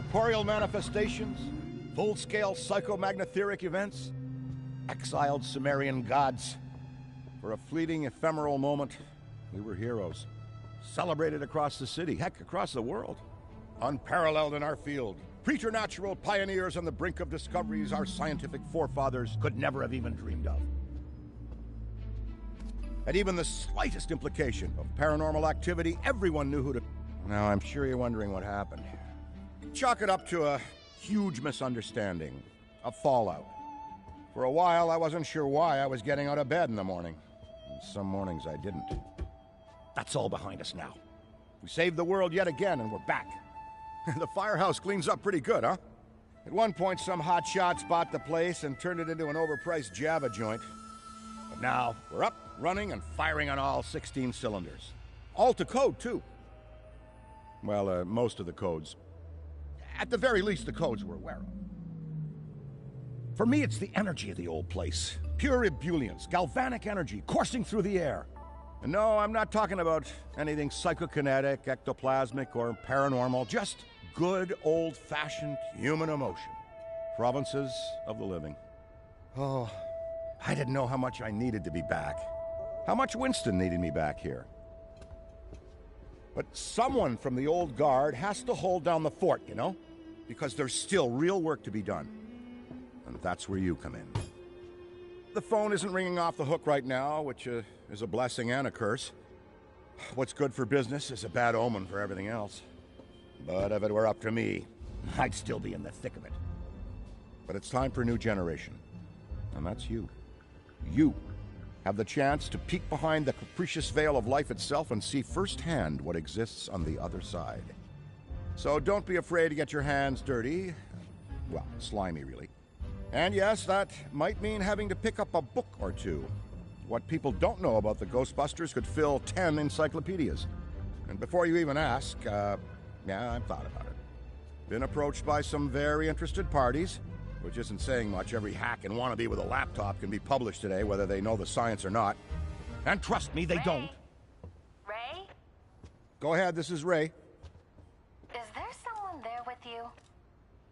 corporeal manifestations, full-scale psychomagnotheric events, exiled Sumerian gods. For a fleeting, ephemeral moment, we were heroes. Celebrated across the city, heck, across the world. Unparalleled in our field. Preternatural pioneers on the brink of discoveries our scientific forefathers could never have even dreamed of. At even the slightest implication of paranormal activity, everyone knew who to... Now, I'm sure you're wondering what happened. Chalk it up to a huge misunderstanding, a fallout. For a while, I wasn't sure why I was getting out of bed in the morning. And some mornings I didn't. That's all behind us now. We saved the world yet again, and we're back. The firehouse cleans up pretty good, huh? At one point, some hotshots bought the place and turned it into an overpriced Java joint. But now, we're up, running, and firing on all 16 cylinders. All to code, too. Well, most of the codes. At the very least, the codes we're aware of. For me, it's the energy of the old place. Pure ebullience, galvanic energy, coursing through the air. And no, I'm not talking about anything psychokinetic, ectoplasmic, or paranormal. Just good, old-fashioned human emotion. Provinces of the living. Oh, I didn't know how much I needed to be back. How much Winston needed me back here. But someone from the old guard has to hold down the fort, you know? Because there's still real work to be done. And that's where you come in. The phone isn't ringing off the hook right now, which is a blessing and a curse. What's good for business is a bad omen for everything else. But if it were up to me, I'd still be in the thick of it. But it's time for a new generation. And that's you. You have the chance to peek behind the capricious veil of life itself and see firsthand what exists on the other side. So don't be afraid to get your hands dirty. Well, slimy, really. And yes, that might mean having to pick up a book or two. What people don't know about the Ghostbusters could fill 10 encyclopedias. And before you even ask, yeah, I've thought about it. Been approached by some very interested parties, which isn't saying much. Every hack and wannabe with a laptop can be published today, whether they know the science or not. And trust me, they don't. Ray? Go ahead, this is Ray. Is there someone there with you?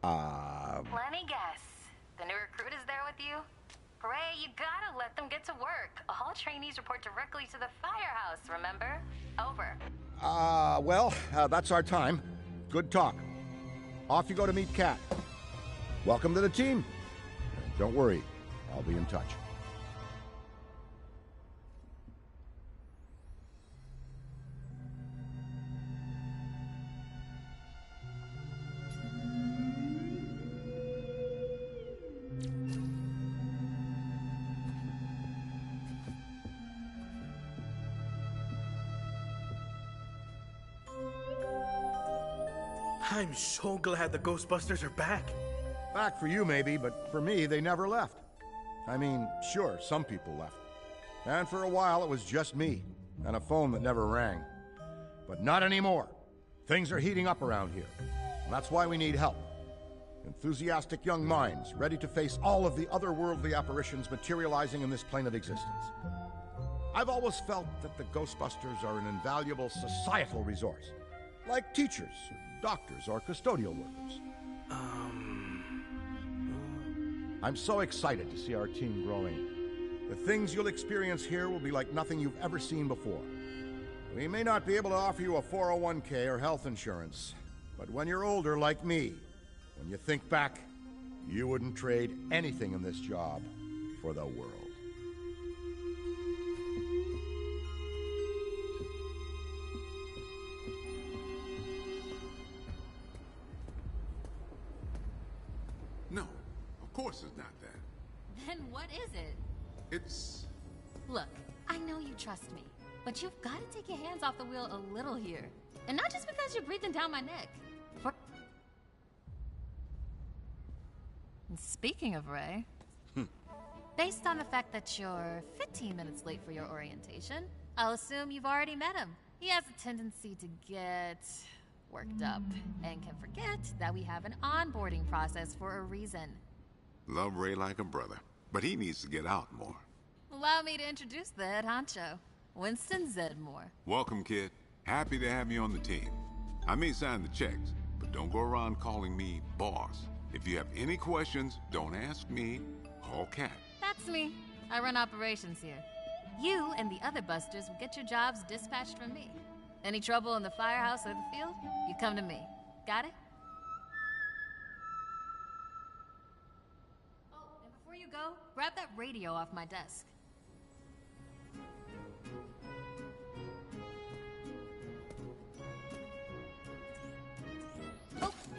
Let me guess. The new recruit is there with you? Ray, you gotta let them get to work. All trainees report directly to the firehouse, remember? Over. Well, that's our time. Good talk. Off you go to meet Kat. Welcome to the team. Don't worry, I'll be in touch. I'm so glad the Ghostbusters are back. Back for you, maybe, but for me, they never left. I mean, sure, some people left. And for a while, it was just me, and a phone that never rang. But not anymore. Things are heating up around here. And that's why we need help. Enthusiastic young minds, ready to face all of the otherworldly apparitions materializing in this plane of existence. I've always felt that the Ghostbusters are an invaluable societal resource. Like teachers, doctors, or custodial workers. I'm so excited to see our team growing. The things you'll experience here will be like nothing you've ever seen before. We may not be able to offer you a 401k or health insurance, but when you're older like me, when you think back, you wouldn't trade anything in this job for the world. No, of course it's not that. Then what is it? It's... Look, I know you trust me, but you've got to take your hands off the wheel a little here. And not just because you're breathing down my neck. And speaking of Ray, based on the fact that you're 15 minutes late for your orientation, I'll assume you've already met him. He has a tendency to get worked up and can forget that we have an onboarding process for a reason. Love Ray like a brother, but he needs to get out more. Allow me to introduce the head honcho, Winston Zedmore. Welcome, kid. Happy to have you on the team. I may sign the checks, but But don't go around calling me boss. If you have any questions, don't ask me. Call Cat. That's me. I run operations here. You and the other busters will get your jobs dispatched from me. Any trouble in the firehouse or the field, you come to me. Got it? Oh, and before you go, grab that radio off my desk.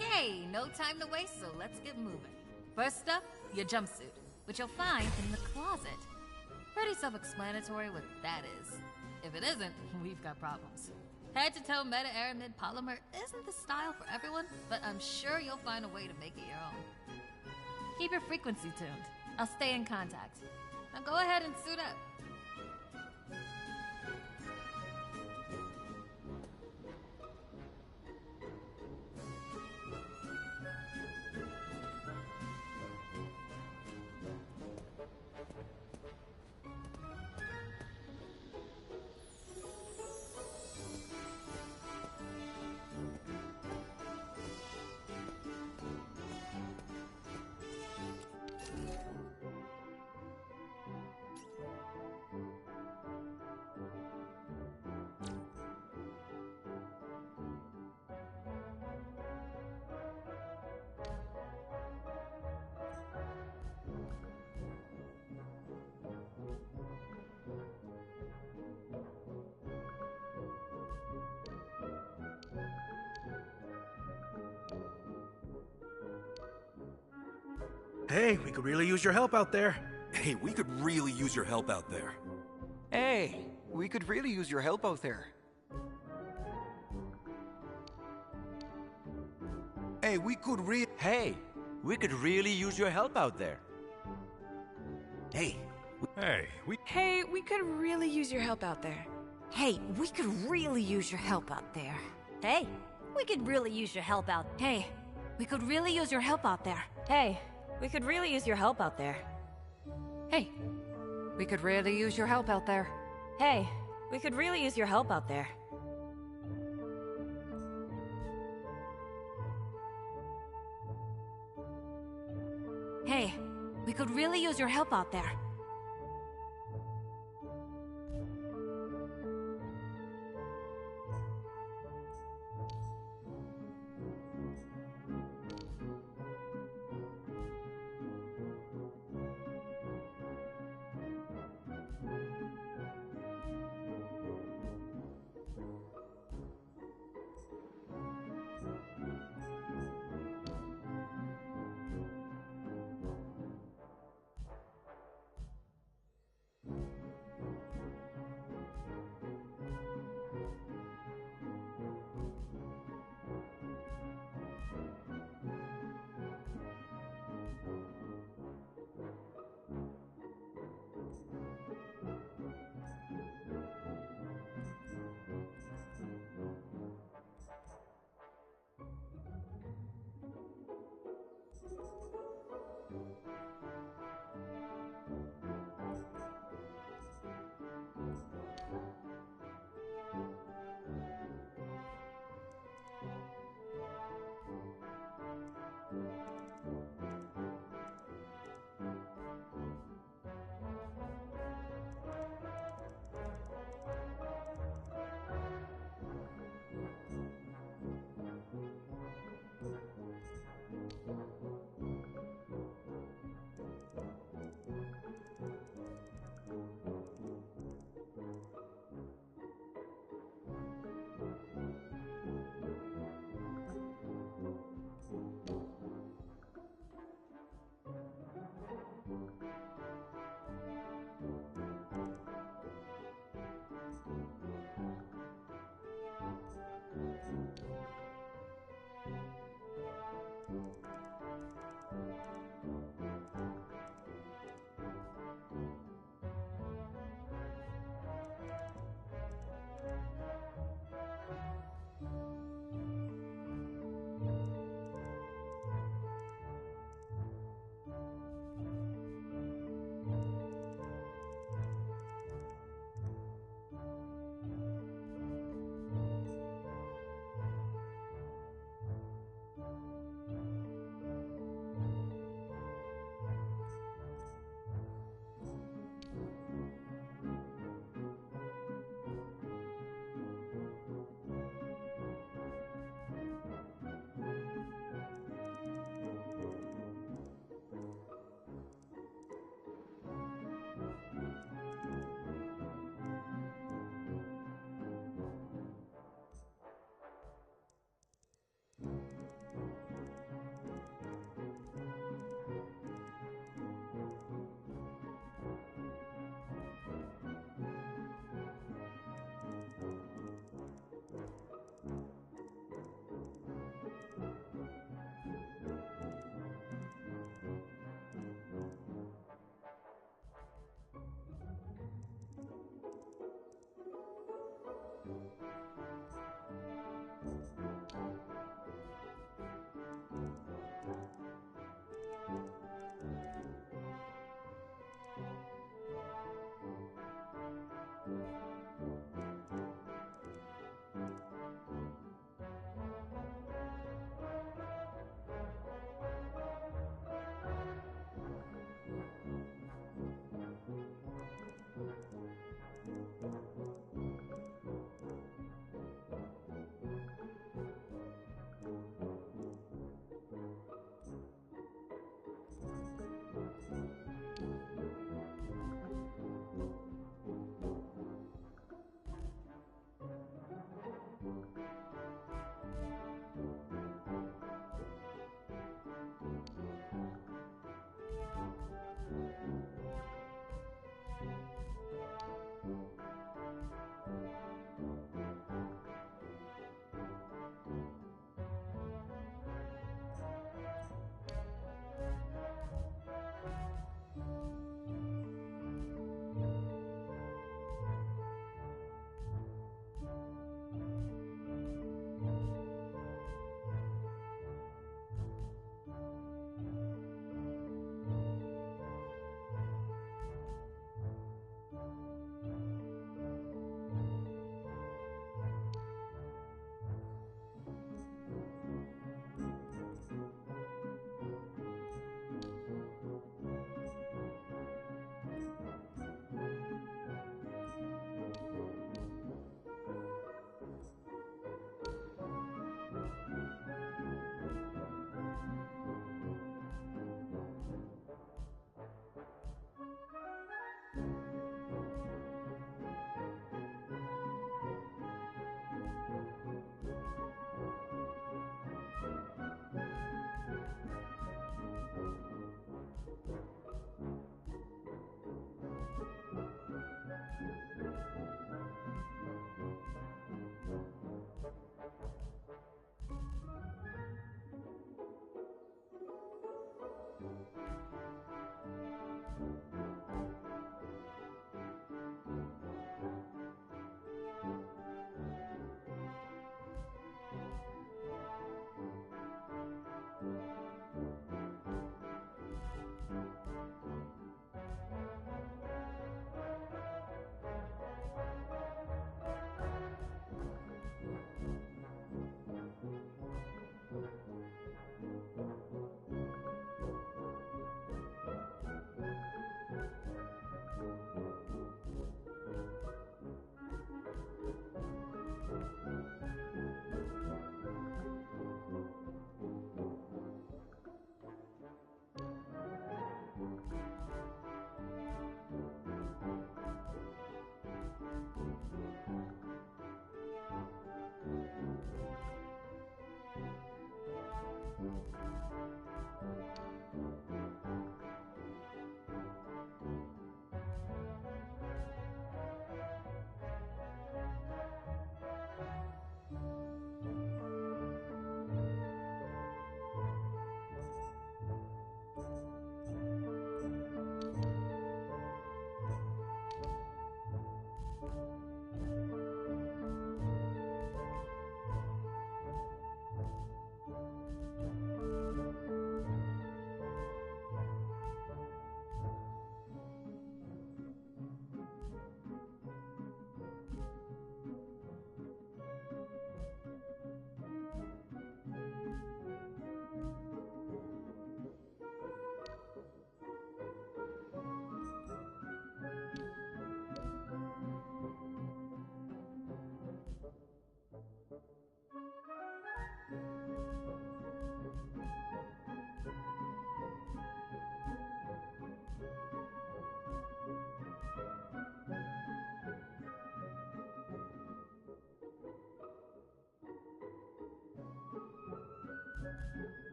Okay, no time to waste, so let's get moving. First up, your jumpsuit, which you'll find in the closet. Pretty self-explanatory what that is. If it isn't, we've got problems. Head-to-toe meta-aramid polymer isn't the style for everyone, but I'm sure you'll find a way to make it your own. Keep your frequency tuned. I'll stay in contact. Now go ahead and suit up. Hey, we could really use your help out there. Hey, we could really use your help out there. Hey, we could really use your help out there. Hey, we could really use your help out there. Hey, Hey, we could really use your help out there. Hey, we could really use your help out there. Hey, we could really use your help out. Hey, we could really use your help out there. Hey, we could really use your help out there. Hey, we could really use your help out there. Hey, we could really use your help out there. Hey, we could really use your help out there.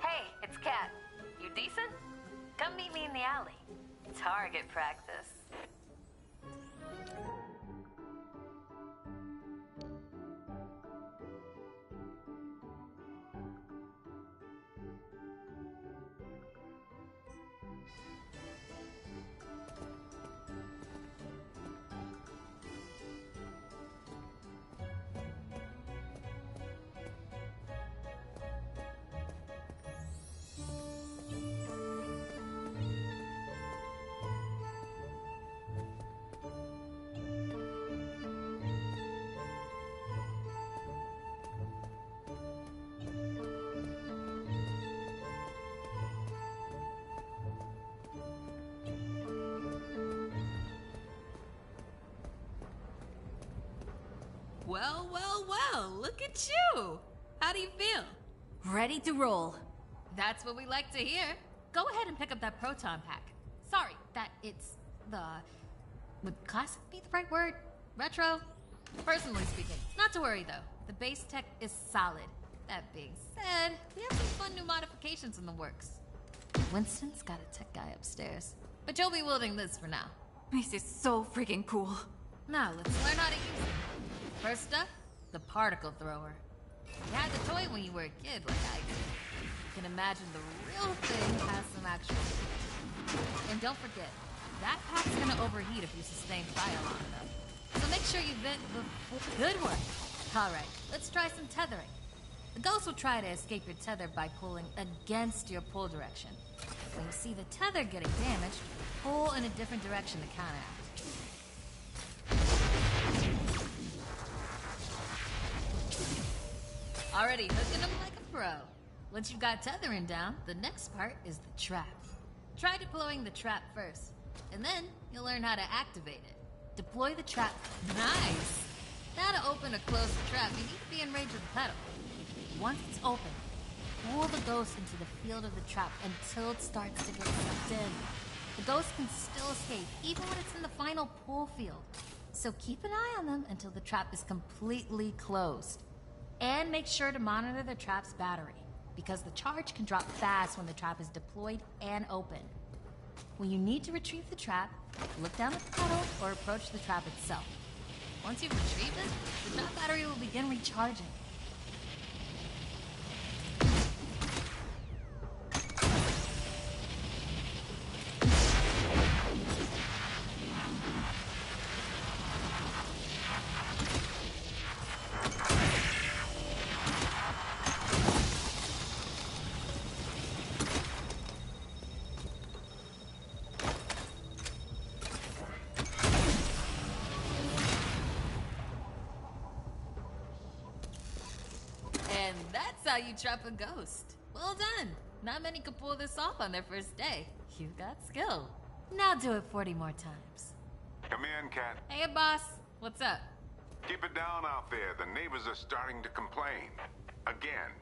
Hey, it's Kat. You decent? Come meet me in the alley. Target practice. Well, well, well, look at you! How do you feel? Ready to roll. That's what we like to hear. Go ahead and pick up that proton pack. Sorry, that it's the... Would classic be the right word? Retro? Personally speaking. Not to worry though. The base tech is solid. That being said, we have some fun new modifications in the works. Winston's got a tech guy upstairs. But you'll be wielding this for now. This is so freaking cool. Now, let's learn how to use it. First up, the particle thrower. You had the toy when you were a kid, like I did. You can imagine the real thing has some actual... And don't forget, that pack's gonna overheat if you sustain fire long enough. So make sure you vent before... Good work! Alright, let's try some tethering. The ghost will try to escape your tether by pulling against your pull direction. When you see the tether getting damaged, pull in a different direction to counteract. Already hooking them like a pro. Once you've got tethering down, the next part is the trap. Try deploying the trap first, and then you'll learn how to activate it. Deploy the trap. Nice! Now to open or close the trap, you need to be in range of the pedal. Once it's open, pull the ghost into the field of the trap until it starts to get sucked in. The ghost can still escape, even when it's in the final pull field. So keep an eye on them until the trap is completely closed. And make sure to monitor the trap's battery, because the charge can drop fast when the trap is deployed and open. When you need to retrieve the trap, look down at the pedal or approach the trap itself. Once you've retrieved it, the trap battery will begin recharging. How you trap a ghost. Well done. Not many could pull this off on their first day. You've got skill. Now do it 40 more times. Come in, Kat. Hey, boss. What's up? Keep it down out there. The neighbors are starting to complain. Again.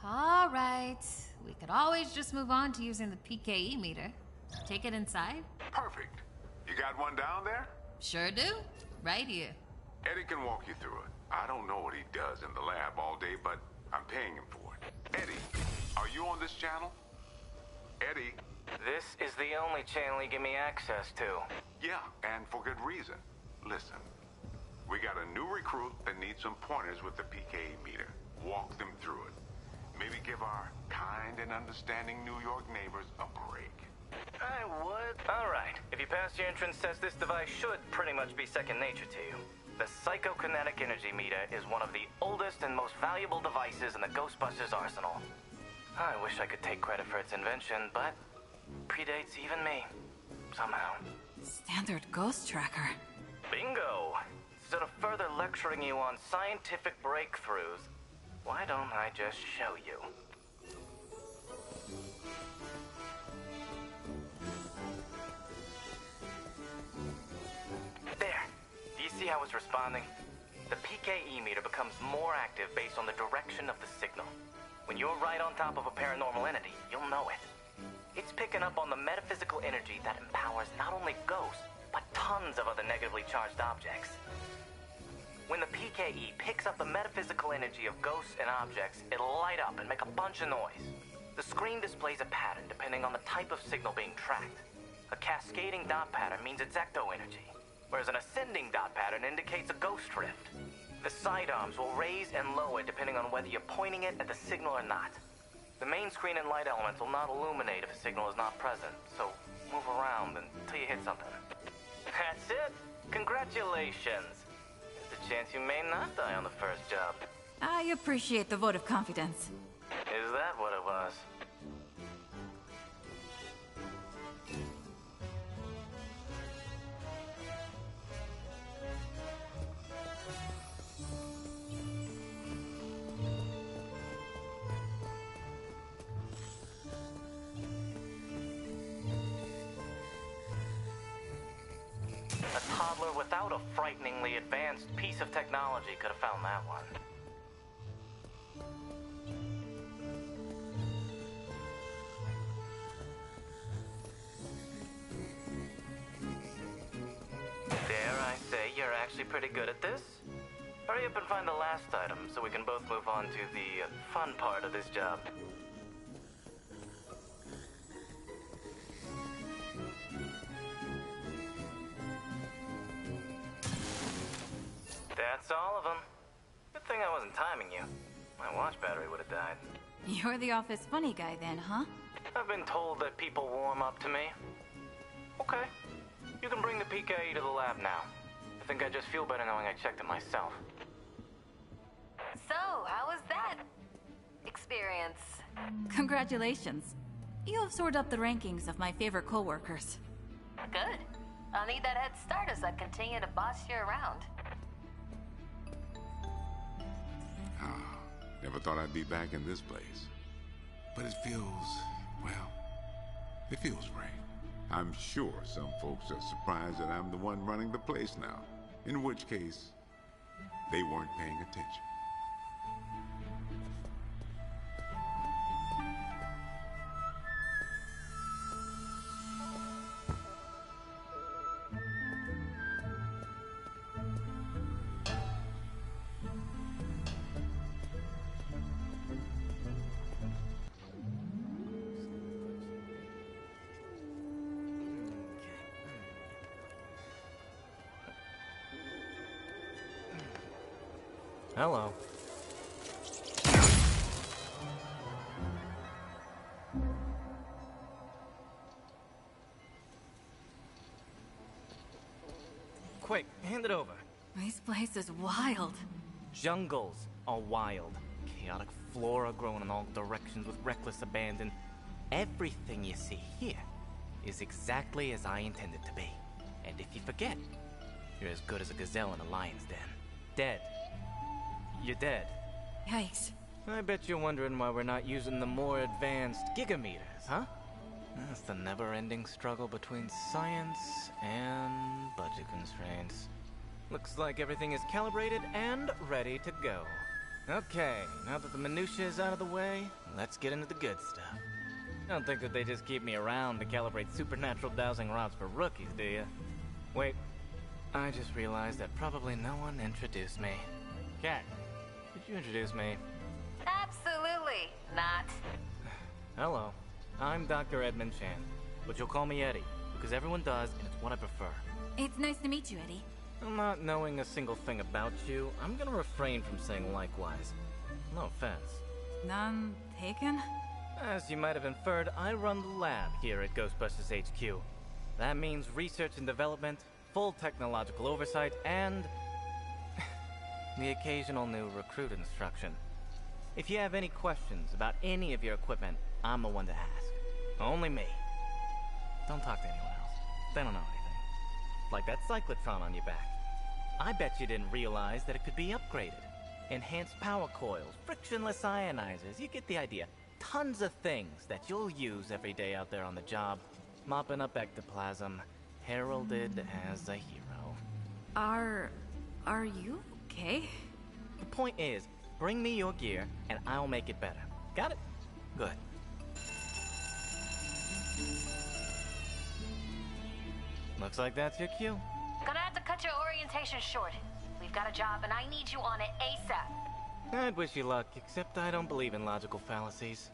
All right. We could always just move on to using the PKE meter. Take it inside? Perfect. You got one down there? Sure do. Right here. Eddie can walk you through it. I don't know what he does in the lab all day, but I'm paying him for it. Eddie, are you on this channel? Eddie? This is the only channel you give me access to. Yeah, and for good reason. Listen, we got a new recruit that needs some pointers with the PKE meter. Walk them through it. Maybe give our kind and understanding New York neighbors a break. I would. All right. If you pass your entrance test, this device should pretty much be second nature to you. The psychokinetic energy meter is one of the oldest and most valuable devices in the Ghostbusters arsenal. I wish I could take credit for its invention, but predates even me. Somehow. Standard ghost tracker. Bingo! Instead of further lecturing you on scientific breakthroughs, why don't I just show you? There. Do you see how it's responding? The PKE meter becomes more active based on the direction of the signal. When you're right on top of a paranormal entity, you'll know it. It's picking up on the metaphysical energy that empowers not only ghosts, but tons of other negatively charged objects. When the PKE picks up the metaphysical energy of ghosts and objects, it'll light up and make a bunch of noise. The screen displays a pattern depending on the type of signal being tracked. A cascading dot pattern means it's ecto energy, whereas an ascending dot pattern indicates a ghost drift. The sidearms will raise and lower depending on whether you're pointing it at the signal or not. The main screen and light elements will not illuminate if a signal is not present, so move around until you hit something. That's it! Congratulations! There's a chance you may not die on the first job. I appreciate the vote of confidence. Is that what it was? A toddler without a frighteningly advanced piece of technology could have found that one. Dare I say you're actually pretty good at this? Hurry up and find the last item so we can both move on to the fun part of this job. That's all of them. Good thing I wasn't timing you. My watch battery would have died. You're the office funny guy then, huh? I've been told that people warm up to me. Okay. You can bring the PKE to the lab now. I think I just feel better knowing I checked it myself. So, how was that experience? Congratulations. You have soared up the rankings of my favorite coworkers. Good. I'll need that head start as I continue to boss you around. Never thought I'd be back in this place. But it feels, well, it feels right. I'm sure some folks are surprised that I'm the one running the place now. In which case, they weren't paying attention. Hello. Quick, hand it over. This place is wild. Jungles are wild. Chaotic flora growing in all directions with reckless abandon. Everything you see here is exactly as I intended to be. And if you forget, you're as good as a gazelle in a lion's den. Dead. You're dead. Yikes. I bet you're wondering why we're not using the more advanced gigameters, huh? That's the never-ending struggle between science and budget constraints. Looks like everything is calibrated and ready to go. Okay, now that the minutiae is out of the way, let's get into the good stuff. I don't think that they just keep me around to calibrate supernatural dowsing rods for rookies, do you? Wait, I just realized that probably no one introduced me. Cat, could you introduce me? Absolutely not. Hello, I'm Dr. Edmund Chan, but you'll call me Eddie, because everyone does, and it's what I prefer. It's nice to meet you, Eddie. Not knowing a single thing about you, I'm gonna refrain from saying likewise. No offense. None taken? As you might have inferred, I run the lab here at Ghostbusters HQ. That means research and development, full technological oversight, and the occasional new recruit instruction. If you have any questions about any of your equipment, I'm the one to ask. Only me. Don't talk to anyone else. They don't know anything. Like that cyclotron on your back. I bet you didn't realize that it could be upgraded. Enhanced power coils, frictionless ionizers, you get the idea. Tons of things that you'll use every day out there on the job. Mopping up ectoplasm, heralded as a hero. Are you okay? The point is, bring me your gear and I'll make it better. Got it? Good. Looks like that's your cue. Gonna have to cut your orientation short. We've got a job and I need you on it ASAP. I'd wish you luck, except I don't believe in logical fallacies.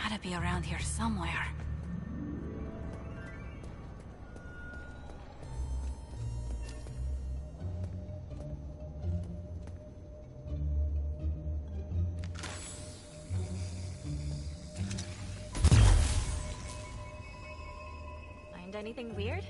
Gotta be around here somewhere. Find anything weird?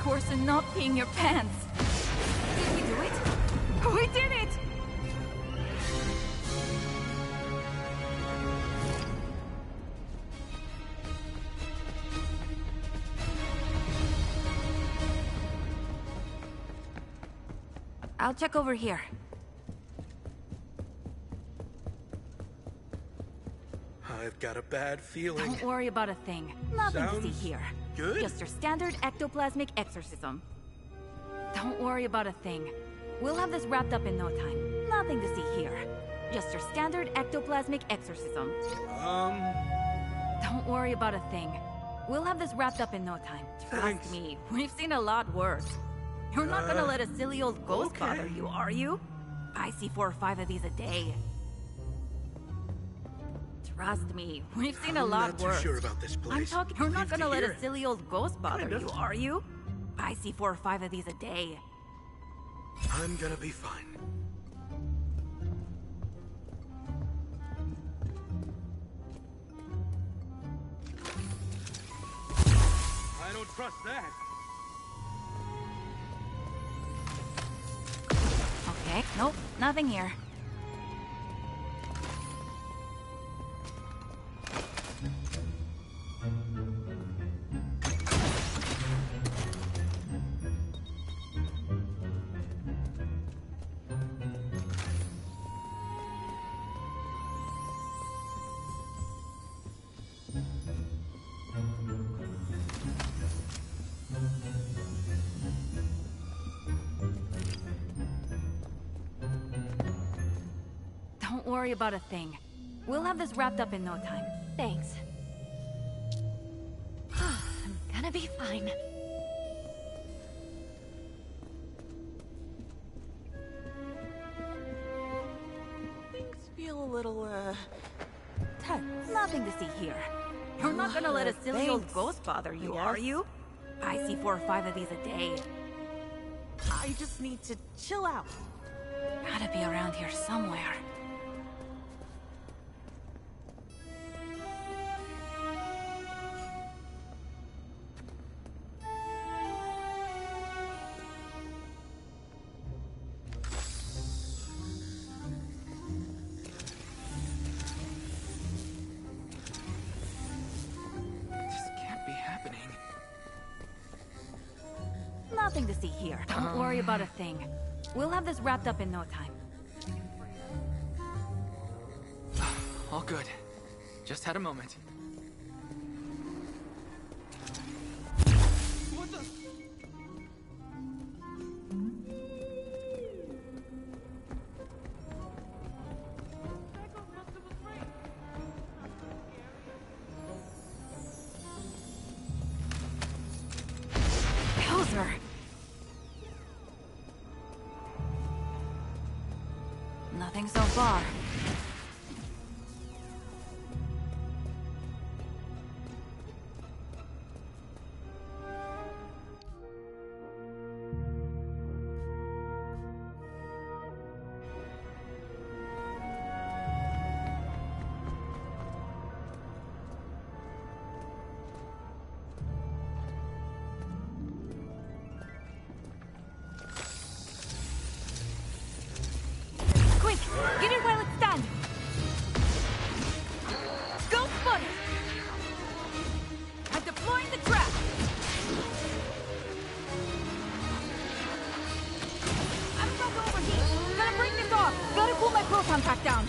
Course and not peeing your pants. Did we do it? We did it! I'll check over here. I've got a bad feeling. Don't worry about a thing. Nothing to see here. Good? Just your standard ectoplasmic exorcism. Don't worry about a thing. We'll have this wrapped up in no time. Nothing to see here. Just your standard ectoplasmic exorcism. Don't worry about a thing. We'll have this wrapped up in no time. Trust me, we've seen a lot worse. You're not gonna let a silly old ghost bother you, are you? I see 4 or 5 of these a day. Trust me, we've seen a lot worse. I'm not too sure about this place. I'm talking. You're not gonna let a silly old ghost bother you, are you? I see 4 or 5 of these a day. I'm gonna be fine. I don't trust that. Okay, nope, nothing here. Don't worry about a thing. We'll have this wrapped up in no time. Thanks. I'm gonna be fine. Things feel a little, tense. Nothing to see here. You're not gonna let a silly old ghost bother you, are you? I see 4 or 5 of these a day. I just need to chill out. Gotta be around here somewhere. Nothing to see here. Don't worry about a thing. We'll have this wrapped up in no time. All good. Just had a moment. What the? Bowser! Nothing so far. Quick! Get it while it's done! Ghostbusters! I'm deploying the trap! I'm about to overheat! Gotta break this off! Gotta cool my proton pack down!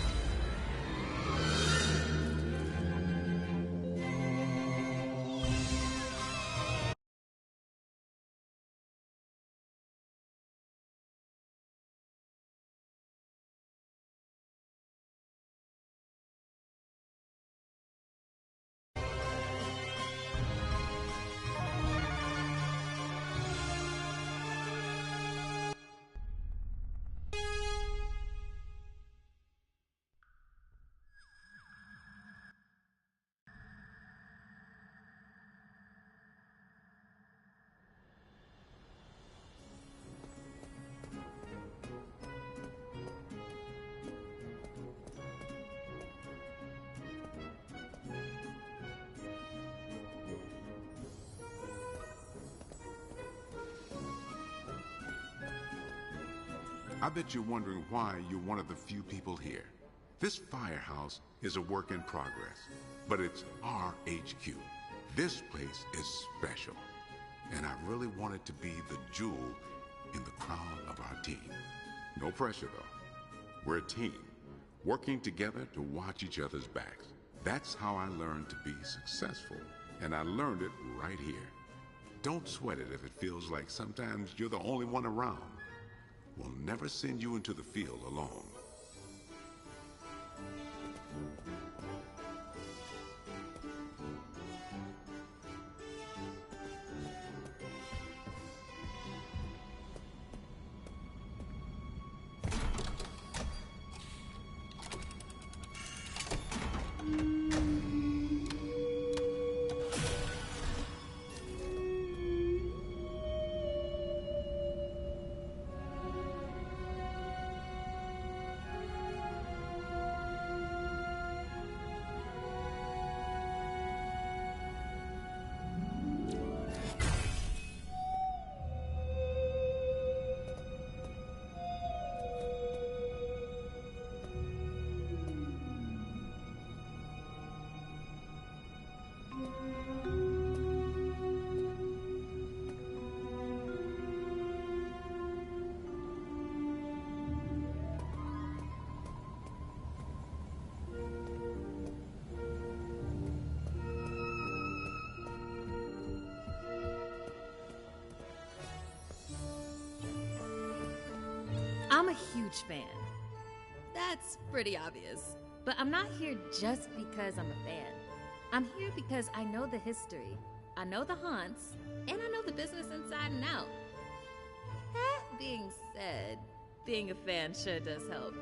I bet you're wondering why you're one of the few people here. This firehouse is a work in progress, but it's our HQ. This place is special, and I really want it to be the jewel in the crown of our team. No pressure, though. We're a team, working together to watch each other's backs. That's how I learned to be successful, and I learned it right here. Don't sweat it if it feels like sometimes you're the only one around. We'll never send you into the field alone. I'm a huge fan. That's That's pretty obvious. But I'm not here just because I'm a fan. I'm here because I know the history, I know the haunts, and I know the business inside and out. That being said, being a fan sure does help.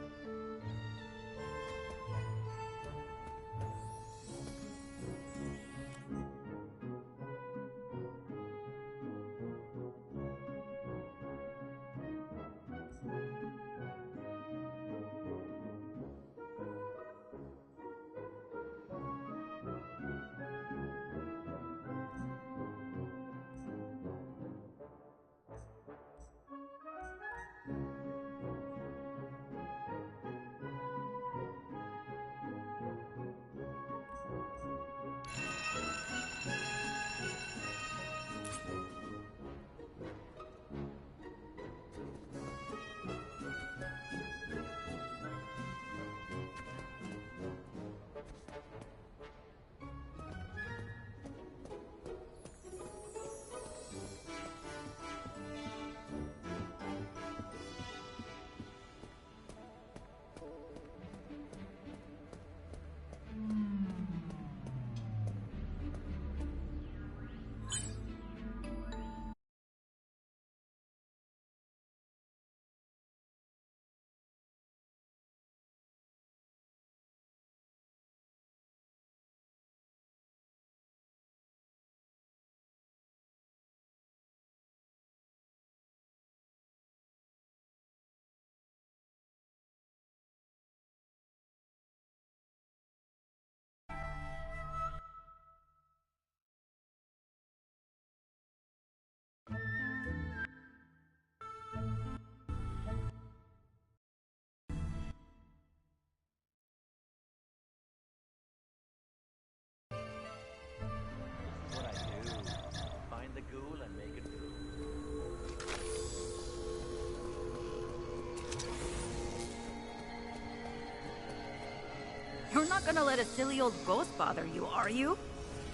You're not gonna let a silly old ghost bother you, are you?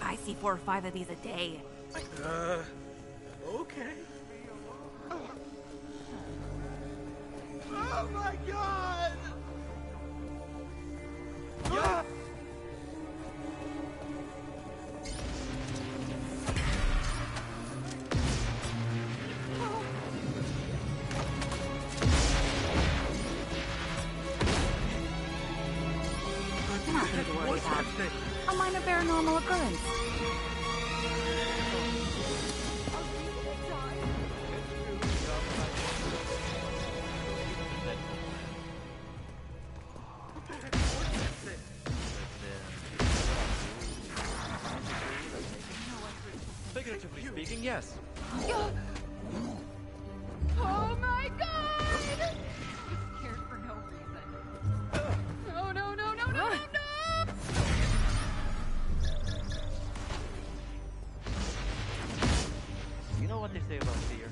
I see 4 or 5 of these a day. Okay. Oh my god! Yeah! Nothing to worry about. A minor paranormal occurrence. Figuratively speaking, yes. Oh my god! I'm scared for no reason. No, no, no, no, no, no, no! You know what they say about fear?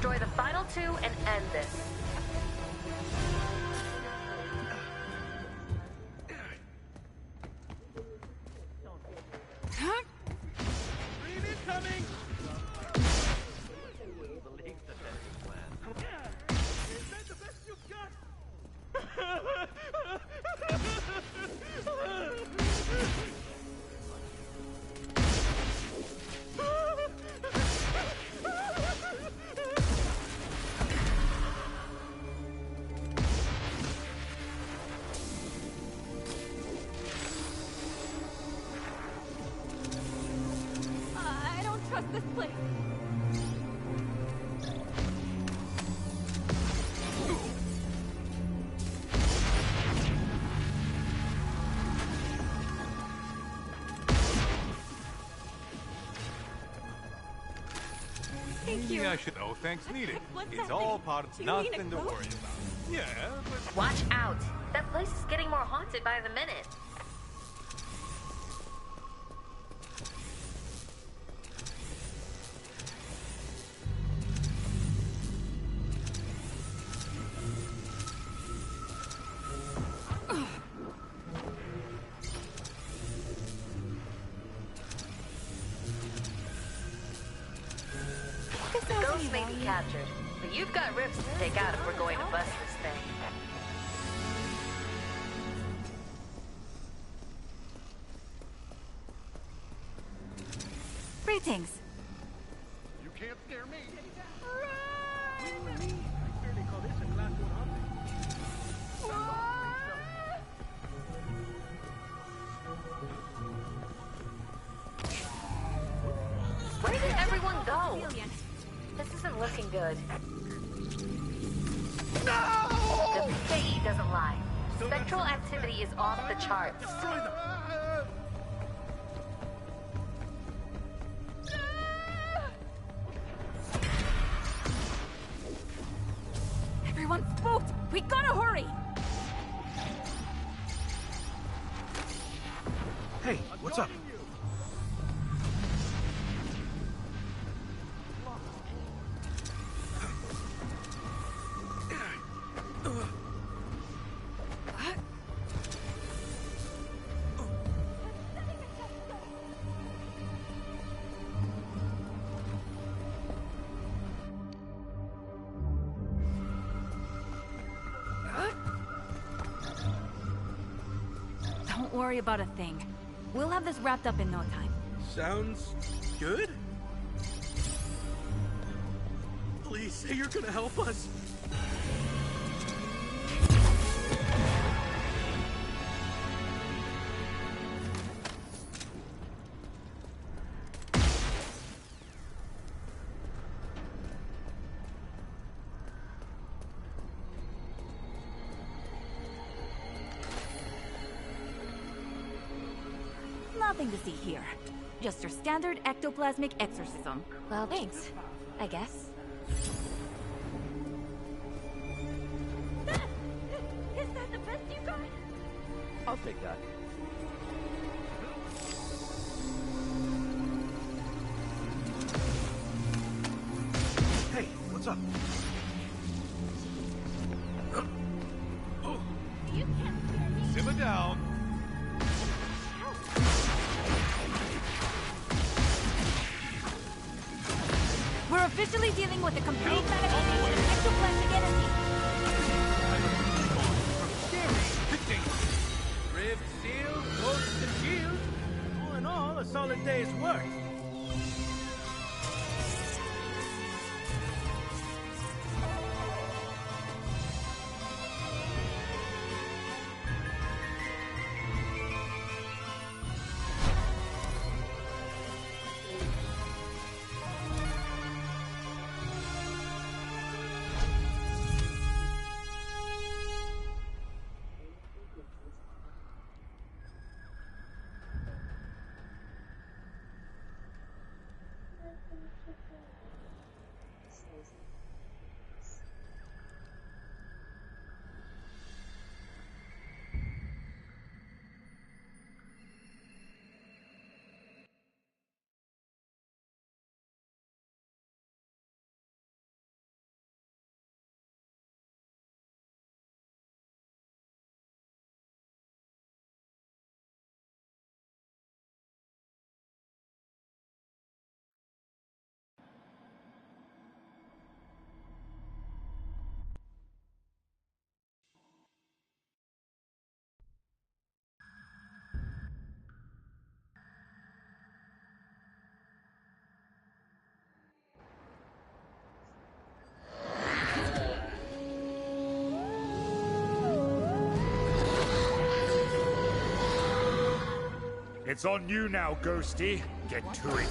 destroy the final two and end this. Green incoming! Is that the best you've got? I don't trust this place. Maybe I should. No thanks needed. It's all part of nothing to worry about. Yeah, but... Watch out. That place is getting more haunted by the minute. The ghost may be captured, but you've got rifts to take out if we're going to bust this thing. Greetings. You can't scare me. You and me, I fairly call this a class 100. Where did everyone go? This isn't looking good. No! The PKE doesn't lie. Spectral activity is off the charts. Destroy them! Everyone's spooked. We gotta hurry. Hey, what's up? Don't worry about a thing. We'll have this wrapped up in no time. Sounds good? Please say you're gonna help us. Nothing to see here. Just your standard ectoplasmic exorcism. Well, thanks, I guess. Is that the best you got? I'll take that. Hey, what's up? You can't scare me. Simmer down. We're officially dealing with a complete manifestation of ectoplasmic energy. Rift sealed, ghosts and shields. All in all, a solid day's work. It's on you now, Ghosty. Get to it.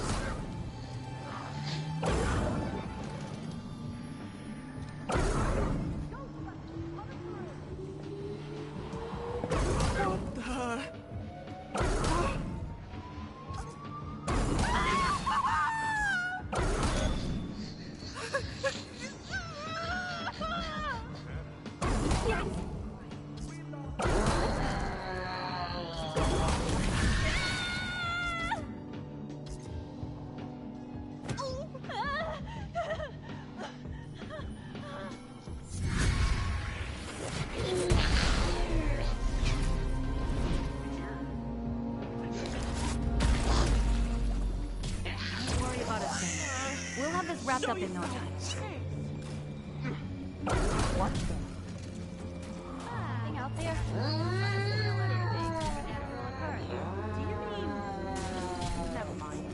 Wrapped up in no time. What the? Anything out there? Do you mean? Never mind.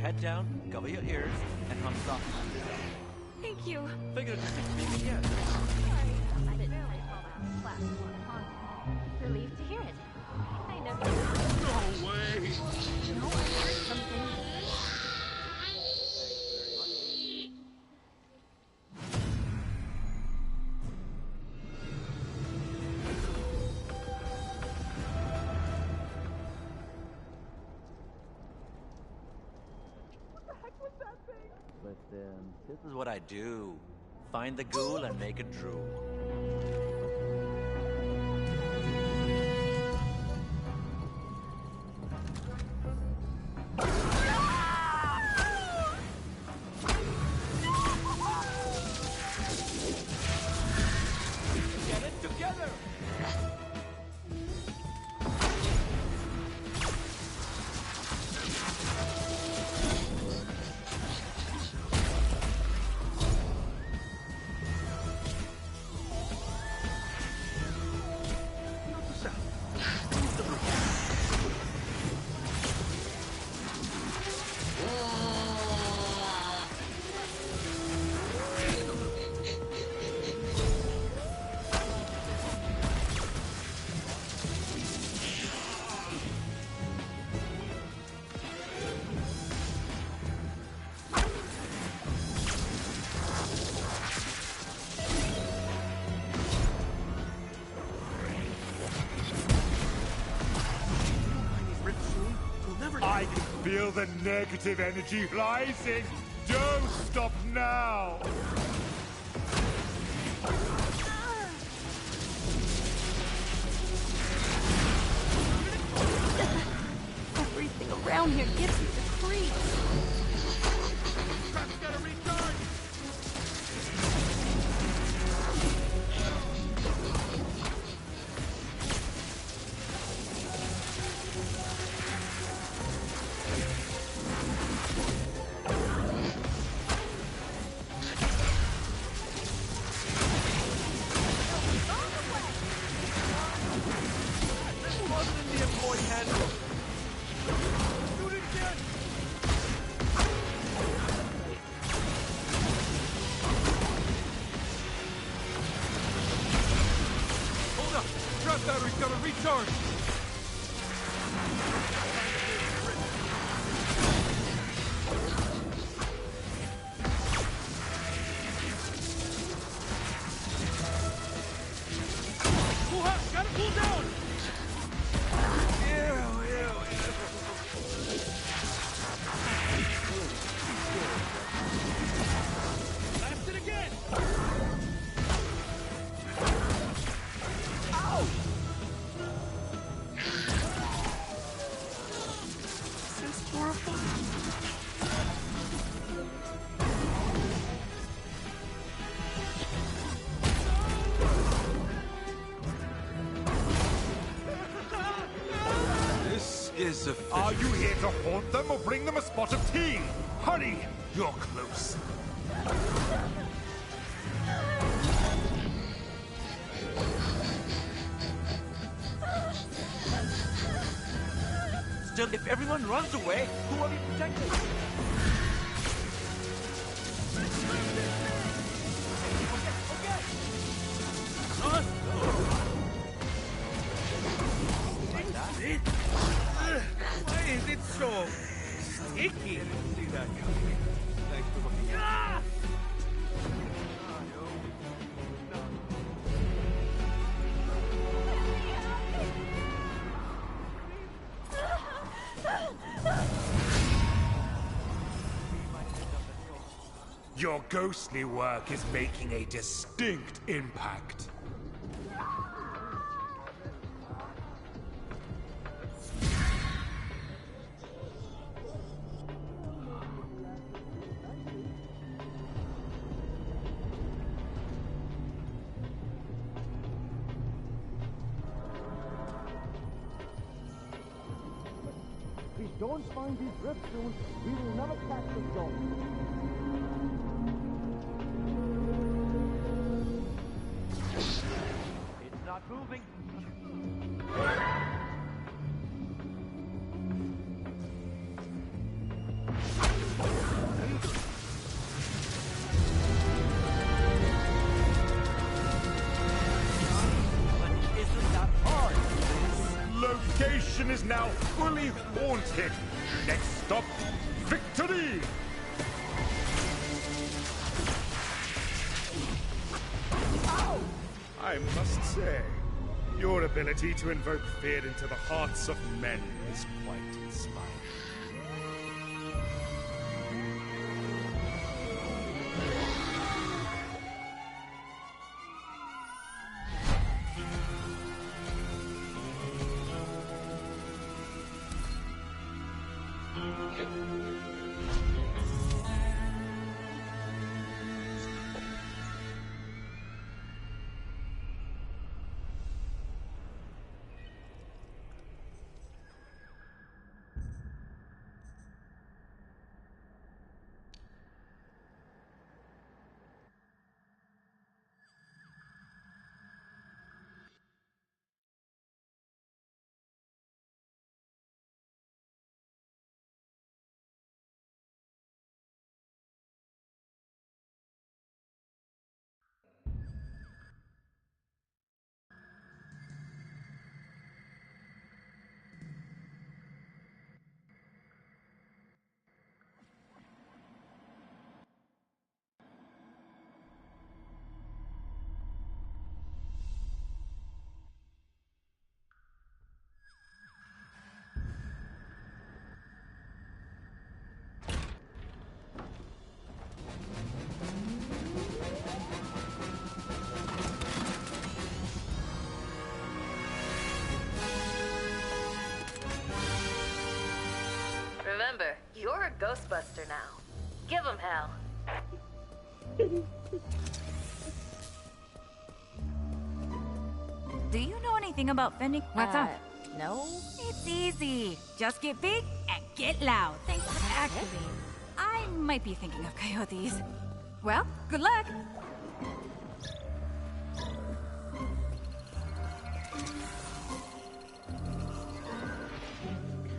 Head down, cover your ears, and hum softly. Thank you. Figured it's maybe yes. Sorry, I didn't really call that last one on. Relieved to hear it. Kind of. No way! No, I heard something. Listen, this is what I do. Find the ghoul and make it drool. Get it together! I can feel the negative energy rising. Don't stop now. down here gives me the creeps. Truck's gotta recharge! Battery's gotta recharge! Pull up! Gotta pull down! Blast it again! Ow! This is horrifying. This is a... Are you here to haunt them or bring them a spot of tea? Hurry! You're close. Still, if everyone runs away, who are we protecting? Why is it so sticky? See that coming. Thanks for looking out. Your ghostly work is making a distinct impact. If we don't find these rifts soon, we will never catch the zone. It's not moving. But isn't that hard? Location is now fully haunted. Next stop, victory! I must say, your ability to invoke fear into the hearts of men is quite inspiring. a Ghostbuster now. Give him hell. Do you know anything about fending? What's up? No. It's easy. Just get big and get loud. Thanks for actually. I might be thinking of coyotes. Well, good luck.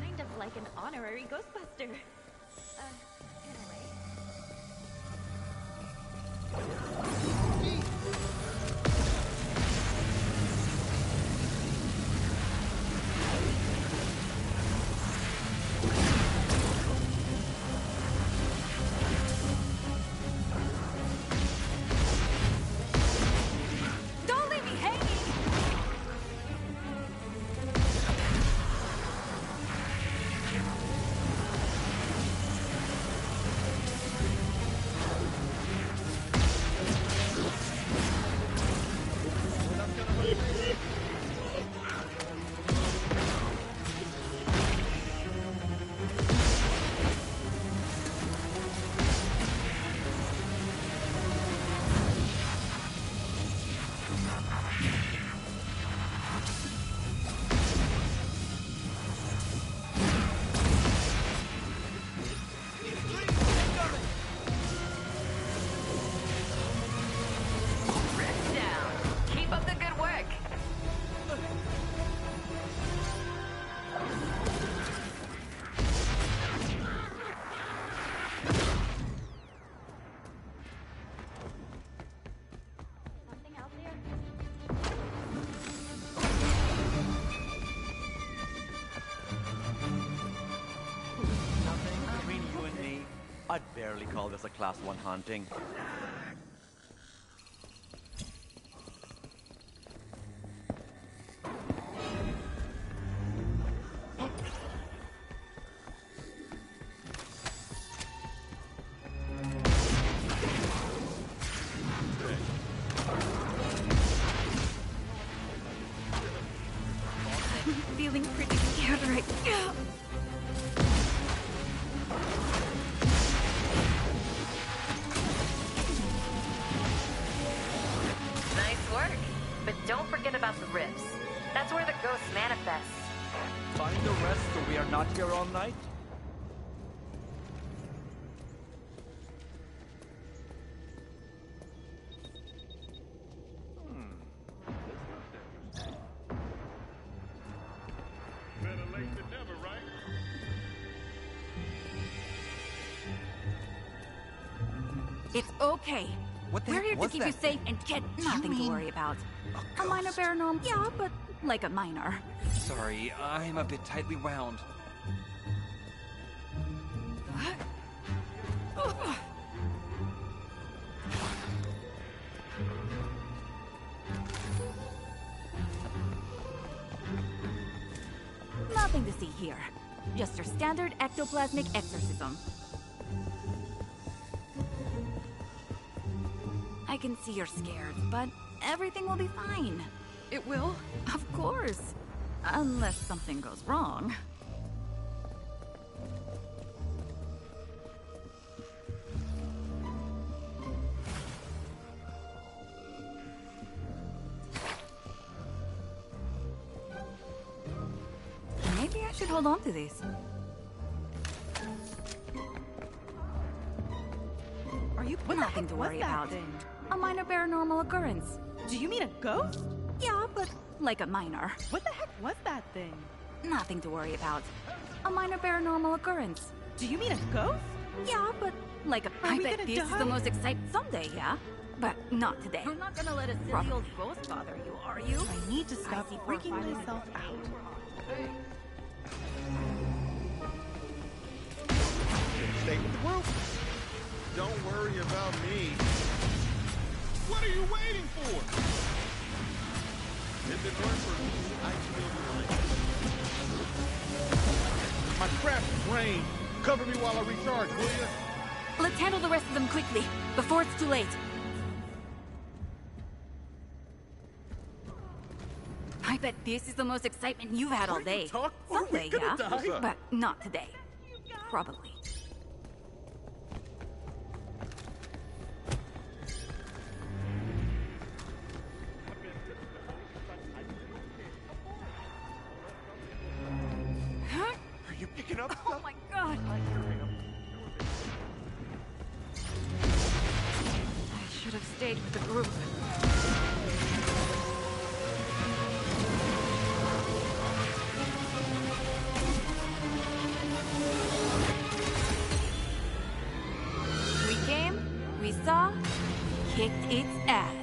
Kind of like an honorary Ghostbuster. In a way. Don't leave me hanging! Between you and me, I'd barely call this a Class 1 haunting. Feeling pretty scared right now. Nice work. But don't forget about the rifts. That's where the ghosts manifest. Find the rest so we are not here all night? Better late than never, right? It's okay. What the We're heck here to was keep that you safe and get nothing to worry about. A minor paranormal, yeah, but like a minor. Sorry, I'm a bit tightly wound. Nothing to see here. Just your standard ectoplasmic exorcism. I can see you're scared, but everything will be fine. It will? Of course. Unless something goes wrong. Maybe I should hold on to these. Are you Nothing to worry about. Thing? A minor paranormal occurrence. Do you mean a ghost? Yeah, but like a minor. What the heck was that thing? Nothing to worry about. A minor paranormal occurrence. Do you mean a ghost? Yeah, but like a... Are I we bet gonna this die? is the most exciting someday, yeah? But not today. You're not gonna let a silly old ghost bother you, are you? I need to stop see for freaking finally- myself out. Stay with the group. Don't worry about me. What are you waiting for? If it weren't for me, I'd still be right. My crap's drained. Cover me while I recharge, will you? Let's handle the rest of them quickly, before it's too late. I bet this is the most excitement you've had all day. Someday, yeah? But not today. Probably. group. We came, we saw, kicked its ass.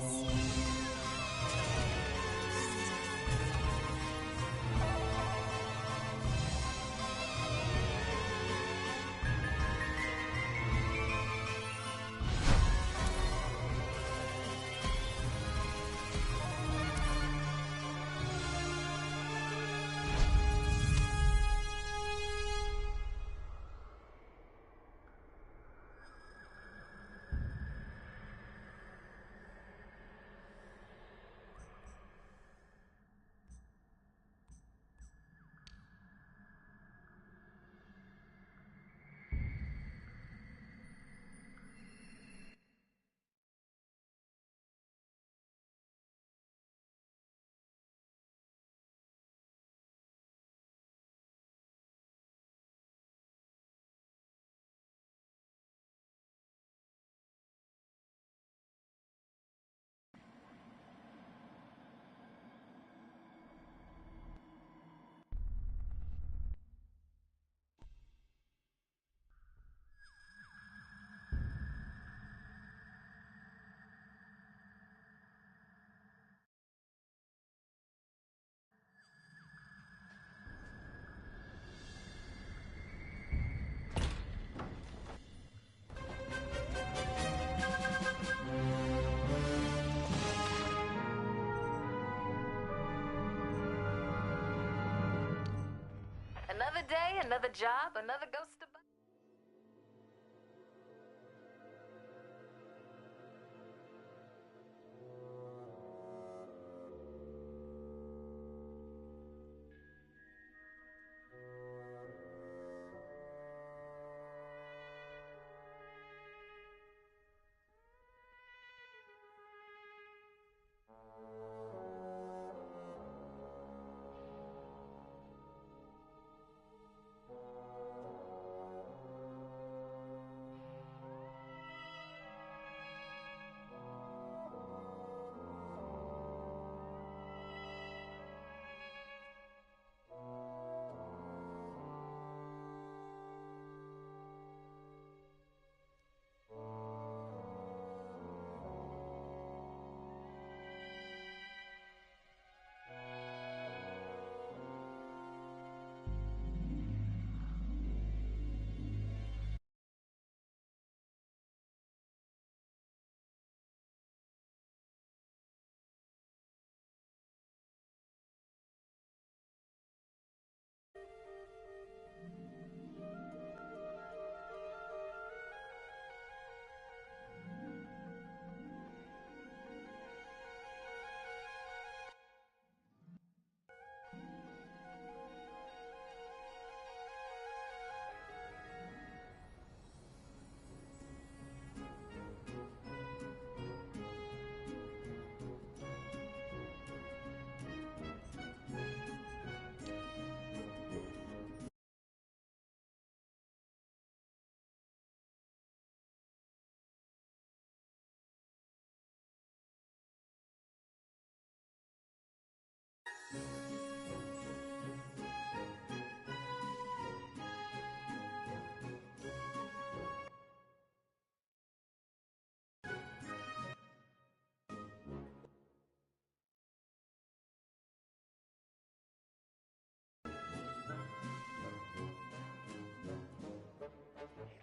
Another day, another job, another ghost to...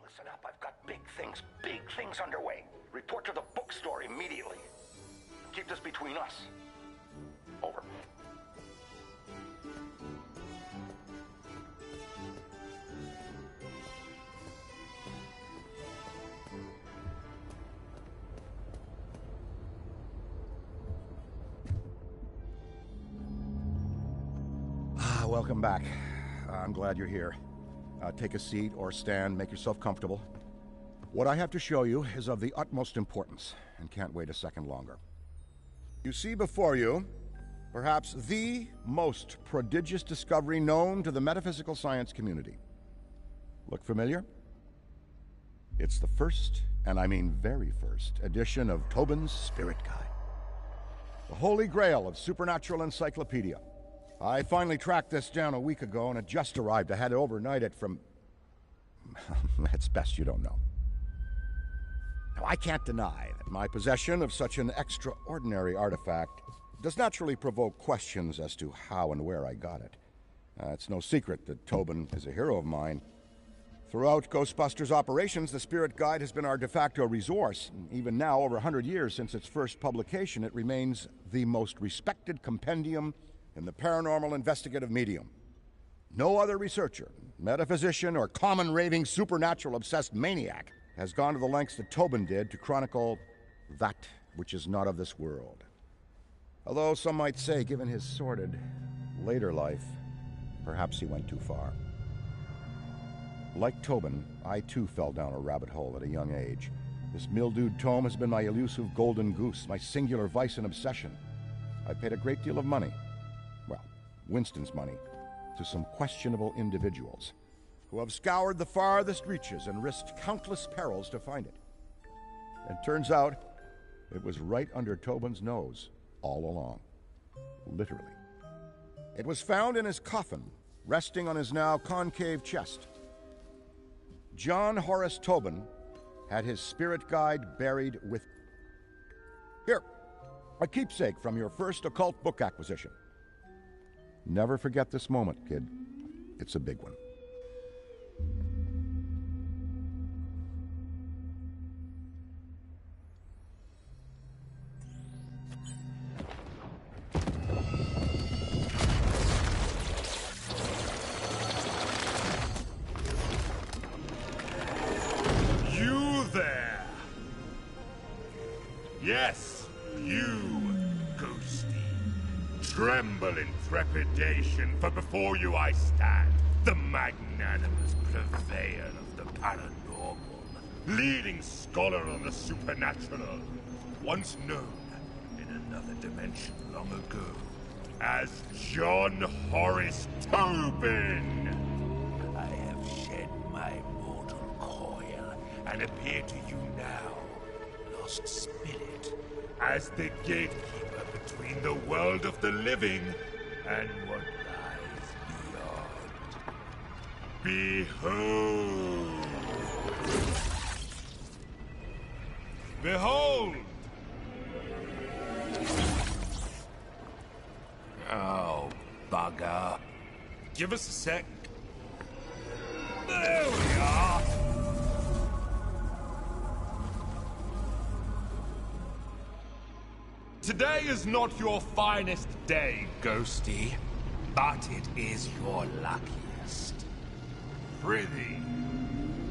Listen up, I've got big things underway. Report to the bookstore immediately. Keep this between us. Over. Welcome back. I'm glad you're here. Take a seat or stand, make yourself comfortable. What I have to show you is of the utmost importance, and can't wait a second longer. You see before you, perhaps the most prodigious discovery known to the metaphysical science community. Look familiar? It's the first and I mean very first, edition of Tobin's Spirit Guide. The holy grail of supernatural encyclopedia. I finally tracked this down a week ago, and it just arrived. I had to overnight it from... It's best you don't know. Now, I can't deny that my possession of such an extraordinary artifact does naturally provoke questions as to how and where I got it. It's no secret that Tobin is a hero of mine. Throughout Ghostbusters operations, the Spirit Guide has been our de facto resource. Even now, over 100 years since its first publication, it remains the most respected compendium in the paranormal investigative medium. No other researcher, metaphysician, or common raving supernatural obsessed maniac has gone to the lengths that Tobin did to chronicle that which is not of this world. Although some might say, given his sordid later life, perhaps he went too far. Like Tobin, I too fell down a rabbit hole at a young age. This mildewed tome has been my elusive golden goose, my singular vice and obsession. I've paid a great deal of money, well, Winston's money, to some questionable individuals who have scoured the farthest reaches and risked countless perils to find it. And turns out, it was right under Tobin's nose all along. Literally. It was found in his coffin, resting on his now concave chest. John Horace Tobin had his Spirit Guide buried with... Here, a keepsake from your first occult book acquisition. Never forget this moment, kid. It's a big one. Yes, you, Ghosty. Tremble in trepidation, for before you I stand, the magnanimous purveyor of the paranormal, leading scholar on the supernatural, once known in another dimension long ago as John Horace Tobin. I have shed my mortal coil and appear to you now, lost spirit, as the gatekeeper between the world of the living and what lies beyond. Behold! Behold! Oh, bugger. Give us a sec. There we are! Today is not your finest day, Ghosty, but it is your luckiest. Prithee,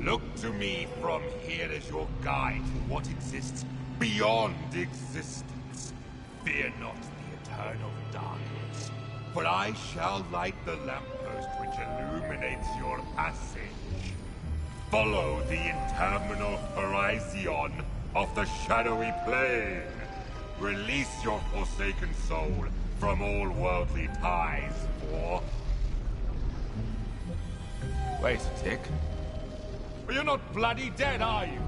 look to me from here as your guide to what exists beyond existence. Fear not the eternal darkness, for I shall light the lamppost which illuminates your passage. Follow the interminable horizon of the shadowy plane. Release your forsaken soul from all worldly ties, for... Wait a tick. You're not bloody dead, are you?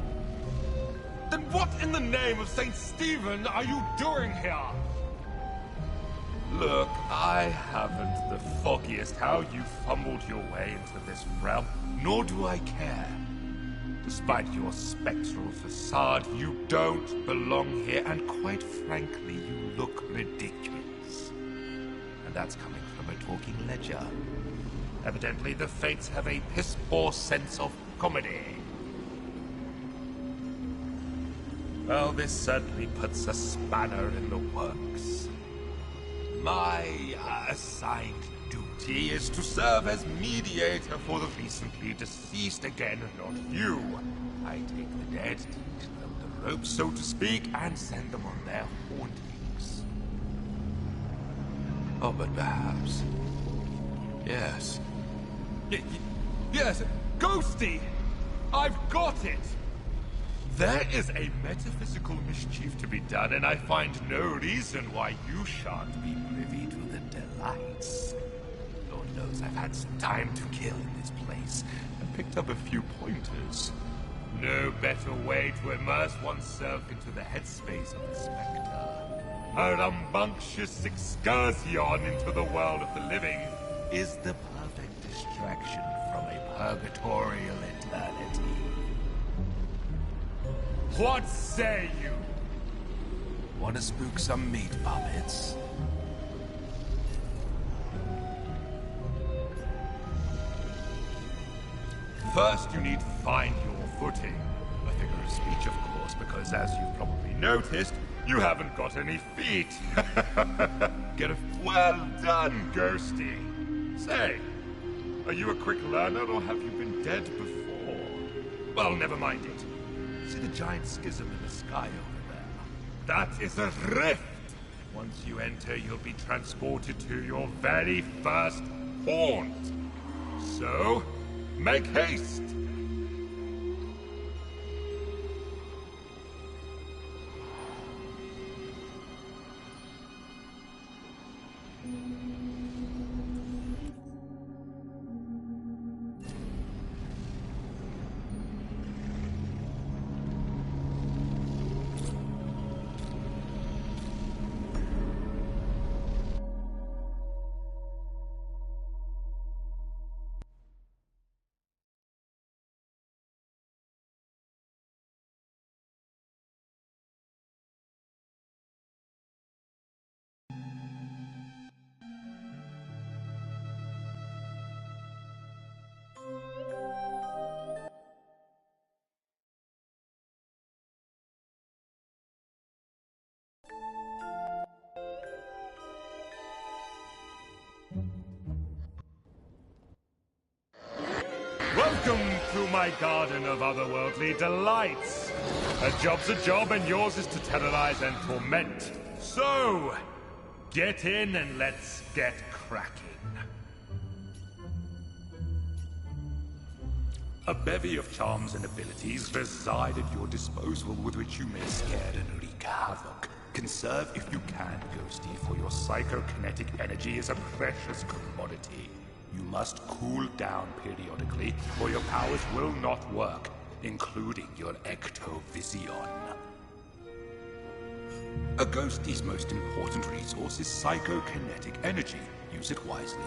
Then what in the name of St. Stephen are you doing here? Look, I haven't the foggiest how you fumbled your way into this realm, nor do I care. Despite your spectral facade, you don't belong here, and quite frankly, you look ridiculous. And that's coming from a talking ledger. Evidently, the Fates have a piss-poor sense of comedy. Well, this certainly puts a spanner in the works. My assigned duty is to serve as mediator for the recently deceased again, not you. I take the dead, teach them the ropes, so to speak, and send them on their hauntings. Oh, but perhaps... Yes. Yes, Ghosty! I've got it! There is a metaphysical mischief to be done, and I find no reason why you shan't be privy to the delights. Lord knows I've had some time to kill in this place, and picked up a few pointers. No better way to immerse oneself into the headspace of the Spectre. A rambunctious excursion into the world of the living is the perfect distraction from a purgatorial eternity. What say you? Want to spook some meat puppets? First, you need to find your footing. A figure of speech, of course, because as you've probably noticed, you haven't got any feet. Well done, Ghosty. Say, are you a quick learner or have you been dead before? Well, never mind it. See the giant schism in the sky over there? That is a rift! Once you enter, you'll be transported to your very first haunt. So, make haste! Welcome to my garden of otherworldly delights. A job's a job and yours is to terrorize and torment. So, get in and let's get cracking. A bevy of charms and abilities reside at your disposal with which you may scare and wreak havoc. Conserve if you can, Ghosty, for your psychokinetic energy is a precious commodity. You must cool down periodically, or your powers will not work, including your ectovision. A Ghosty's most important resource is psychokinetic energy. Use it wisely.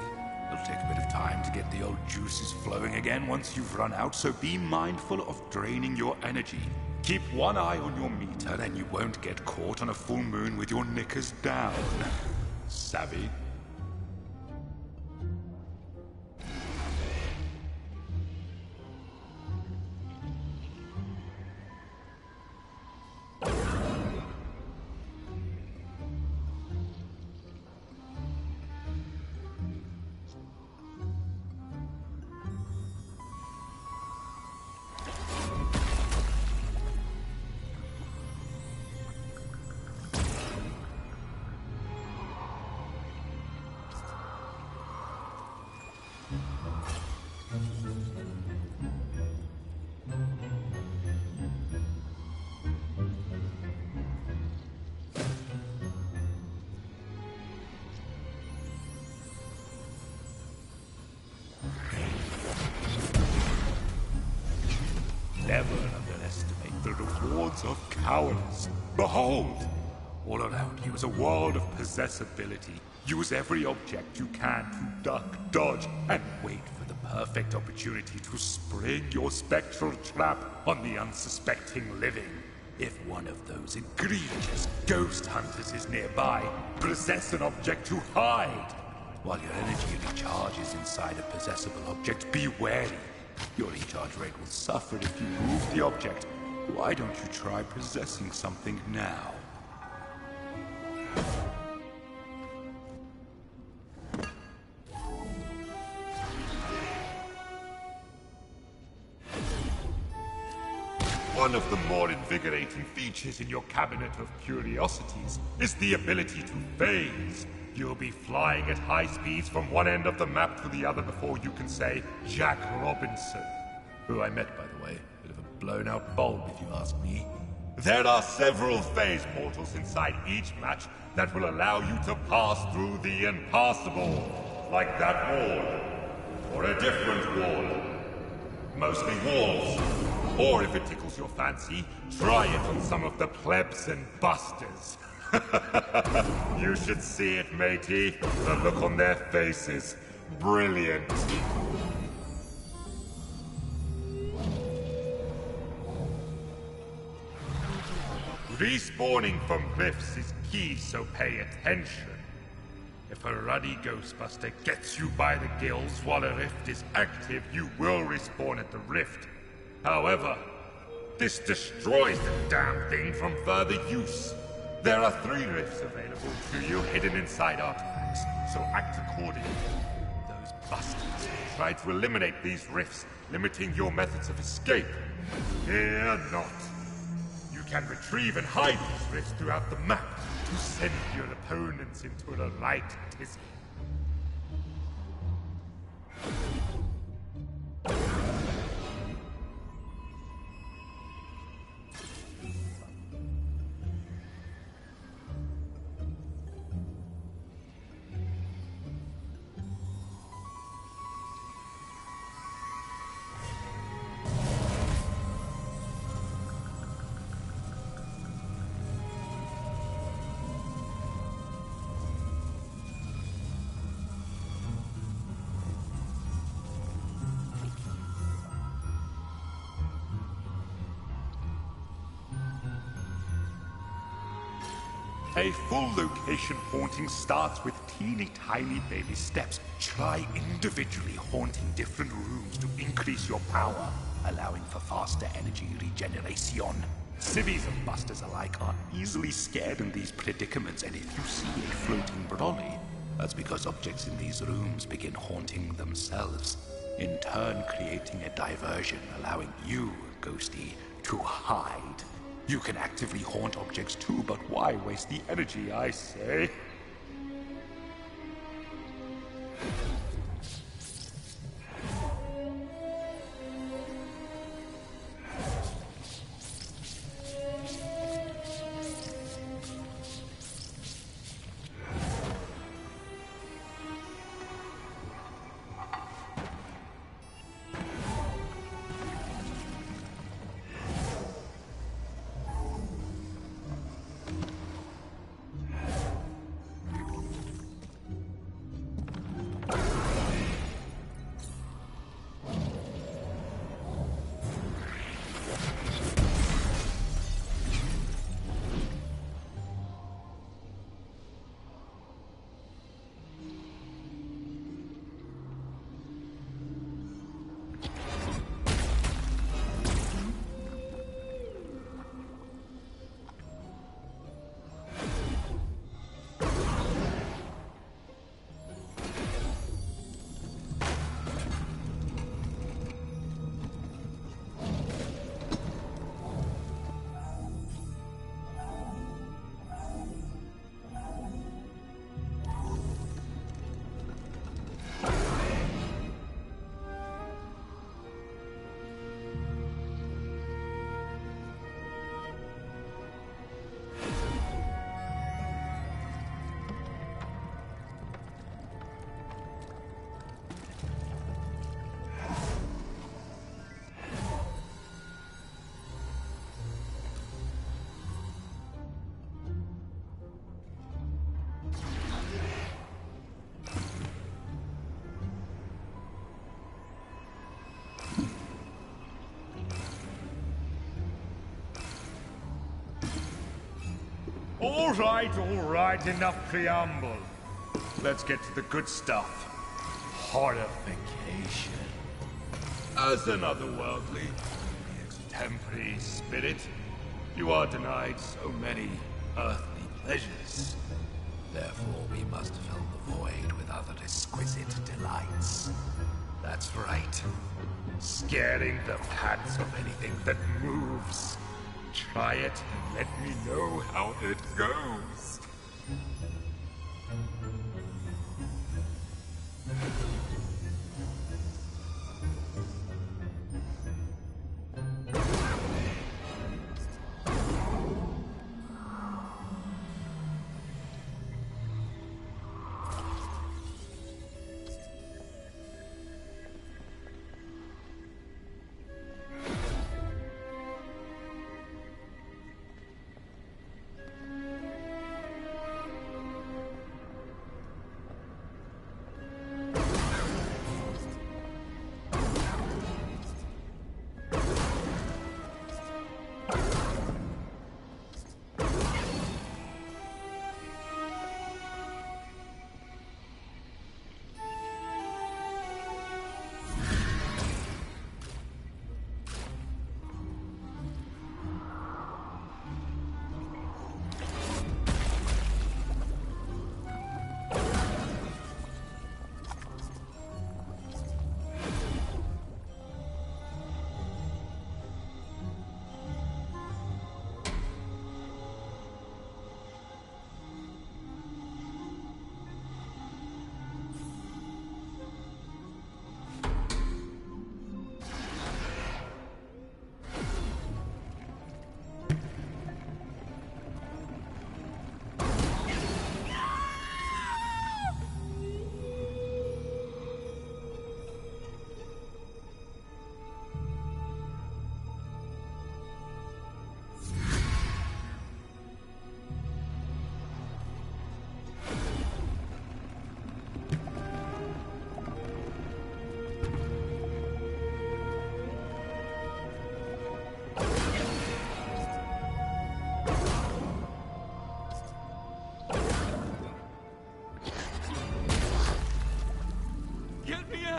It'll take a bit of time to get the old juices flowing again once you've run out, so be mindful of draining your energy. Keep one eye on your meter, and you won't get caught on a full moon with your knickers down. Savvy? Never underestimate the rewards of cowardice. Behold! All around you is a world of possessibility. Use every object you can to duck, dodge, and wait for the perfect opportunity to spring your spectral trap on the unsuspecting living. If one of those egregious ghost hunters is nearby, possess an object to hide. While your energy recharges inside a possessible object, be wary. Your recharge rate will suffer if you move the object. Why don't you try possessing something now? One of the more invigorating features in your cabinet of curiosities is the ability to phase. You'll be flying at high speeds from one end of the map to the other before you can say Jack Robinson. Who I met, by the way. Bit of a blown-out bulb, if you ask me. There are several phase portals inside each match that will allow you to pass through the impassable. Like that wall. Or a different wall. Mostly walls. Or if it tickles your fancy, try it on some of the plebs and busters. You should see it, matey. The look on their faces. Brilliant. Respawning from cliffs is key, so pay attention. If a ruddy Ghostbuster gets you by the gills while a rift is active, you will respawn at the rift. However, this destroys the damn thing from further use. There are 3 rifts available to you hidden inside artifacts, so act accordingly. Those bastards try to eliminate these rifts, limiting your methods of escape. Fear not. You can retrieve and hide these rifts throughout the map to send your opponents into a light tizzy. A full location haunting starts with teeny tiny baby steps. Try individually haunting different rooms to increase your power, allowing for faster energy regeneration. Civvies and busters alike are easily scared in these predicaments, and if you see a floating brolly, that's because objects in these rooms begin haunting themselves, in turn creating a diversion, allowing you, Ghosty, to hide. You can actively haunt objects too, but why waste the energy, I say? All right, enough preamble. Let's get to the good stuff. Horrification. As an otherworldly, extemporary spirit, you are denied so many earthly pleasures. Therefore, we must fill the void with other exquisite delights. That's right. Scaring the pants of anything that moves. Try it and let me know how it goes.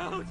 Don't!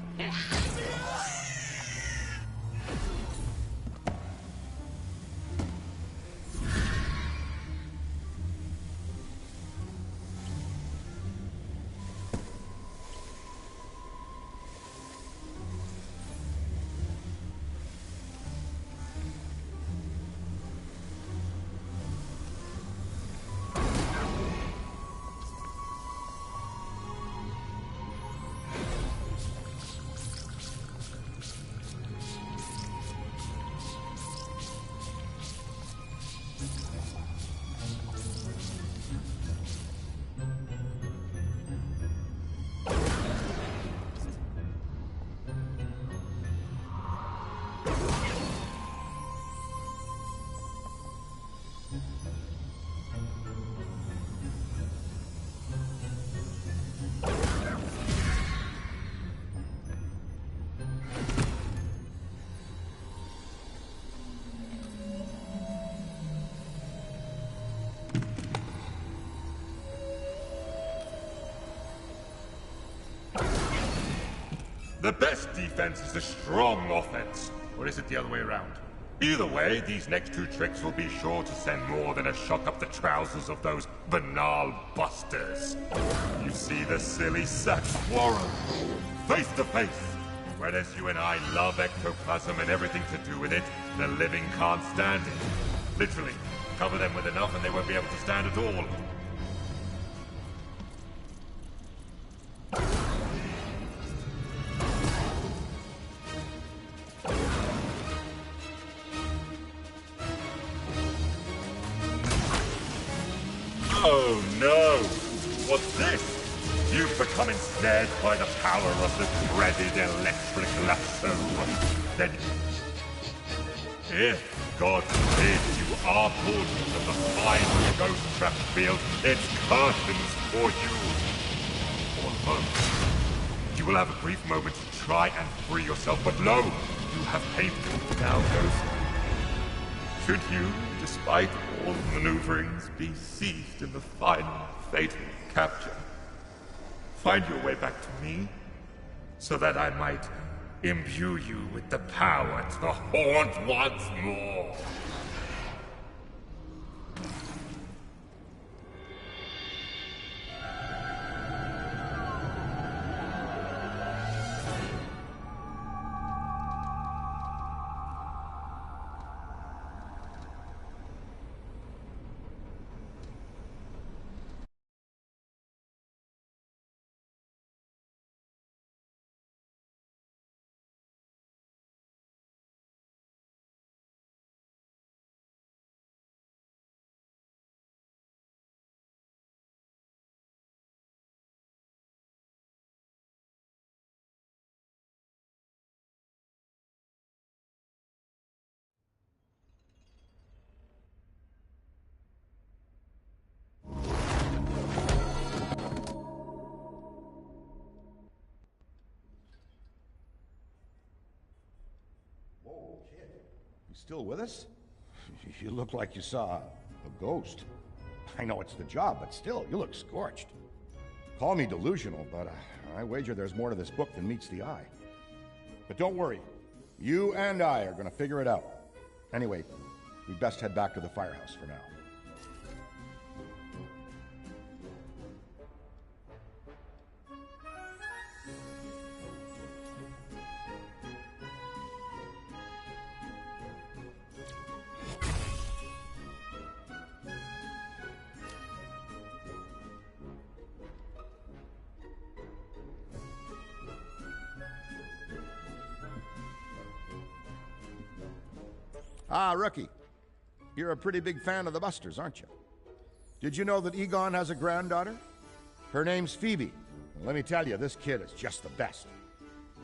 The best defense is a strong offense. Or is it the other way around? Either way, these next two tricks will be sure to send more than a shock up the trousers of those banal busters. You see the silly sacks quarrel, face to face. Whereas you and I love ectoplasm and everything to do with it, the living can't stand it. Literally, cover them with enough and they won't be able to stand at all. Oh no! What's this? You've become ensnared by the power of the dreaded electric lasso. Then, if, God forbid, you are pulled into the final ghost trap field, it's curtains for you. Or both. You will have a brief moment to try and free yourself, but lo! You have paid now, Ghost. Should you, despite all maneuverings, be seized in the final, fatal capture, find your way back to me, so that I might imbue you with the power to haunt once more. Still with us? You look like you saw a ghost. I know it's the job, but still, you look scorched. Call me delusional, but I wager there's more to this book than meets the eye. But don't worry. You and I are going to figure it out. Anyway, we'd best head back to the firehouse for now. Ah, Rookie. You're a pretty big fan of the Busters, aren't you? Did you know that Egon has a granddaughter? Her name's Phoebe. And let me tell you, this kid is just the best.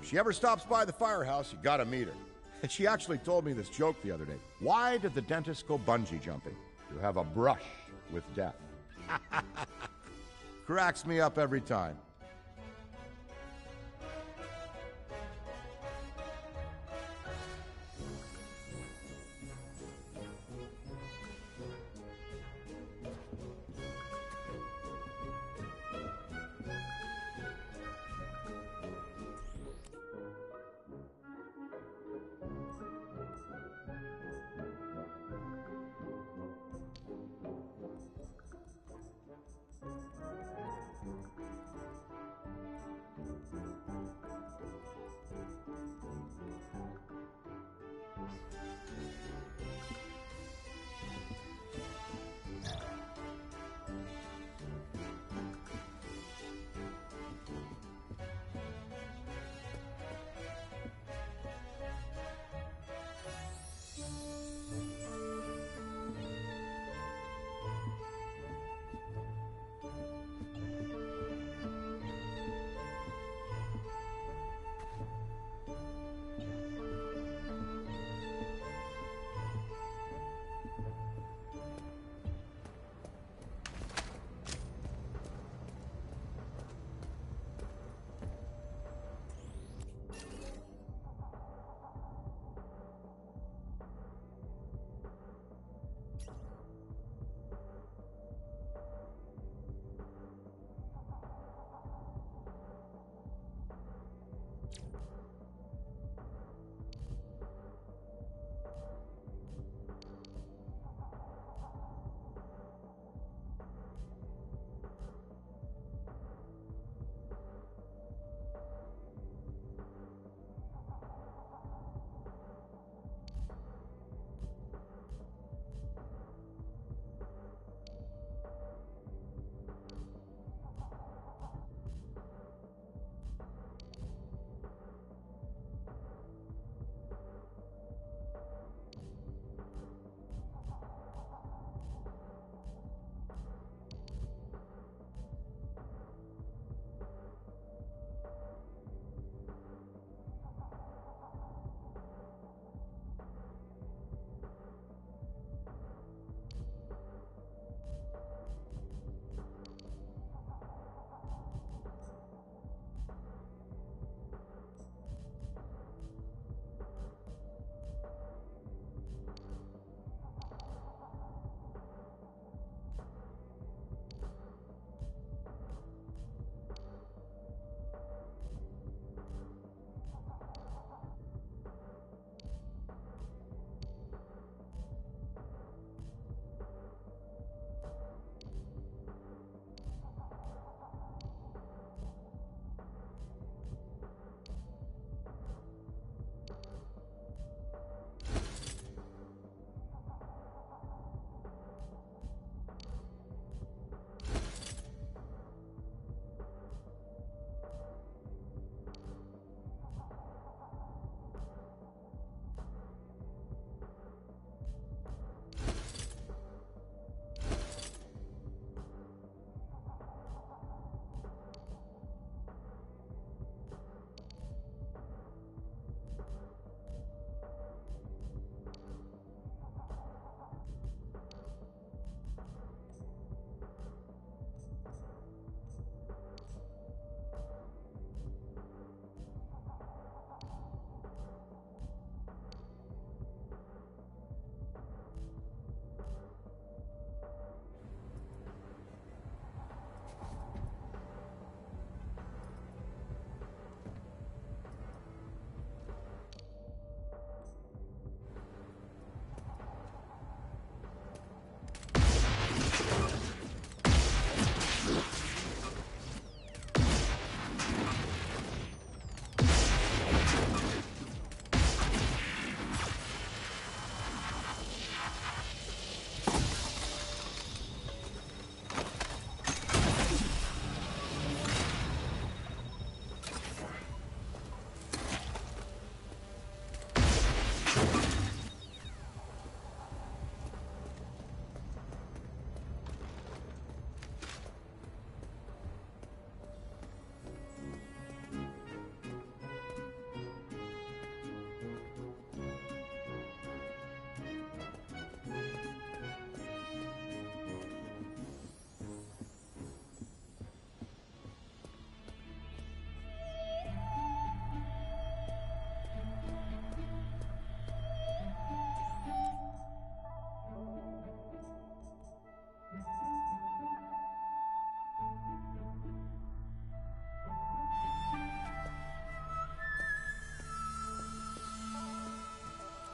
If she ever stops by the firehouse, you gotta meet her. And she actually told me this joke the other day. Why did the dentist go bungee jumping? To have a brush with death. Cracks me up every time.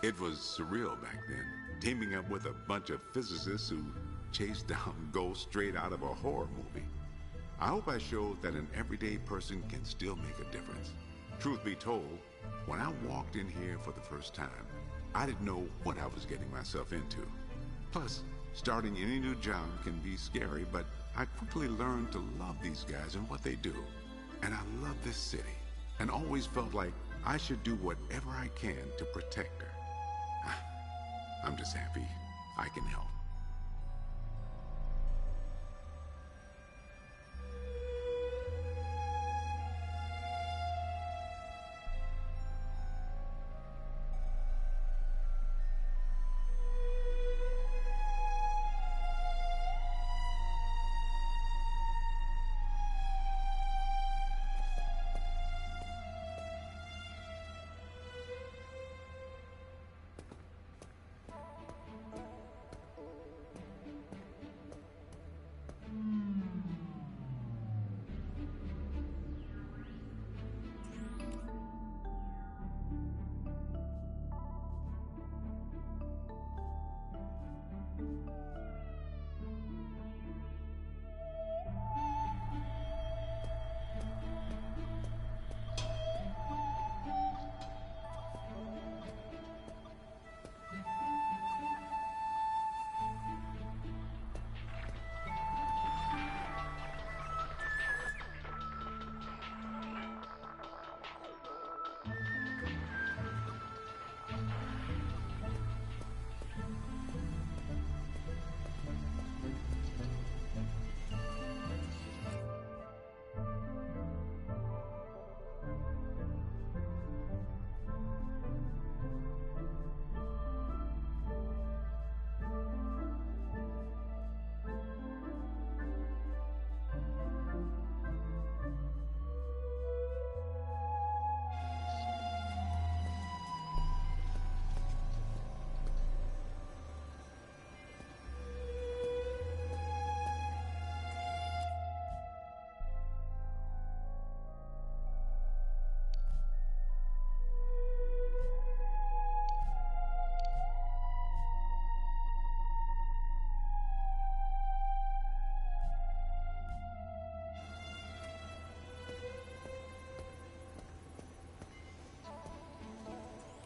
It was surreal back then, teaming up with a bunch of physicists who chased down ghosts straight out of a horror movie. I hope I showed that an everyday person can still make a difference. Truth be told, when I walked in here for the first time, I didn't know what I was getting myself into. Plus, starting any new job can be scary, but I quickly learned to love these guys and what they do. And I love this city, and always felt like I should do whatever I can to protect her. I'm just happy I can help.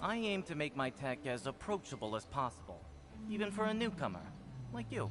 I aim to make my tech as approachable as possible, even for a newcomer, like you.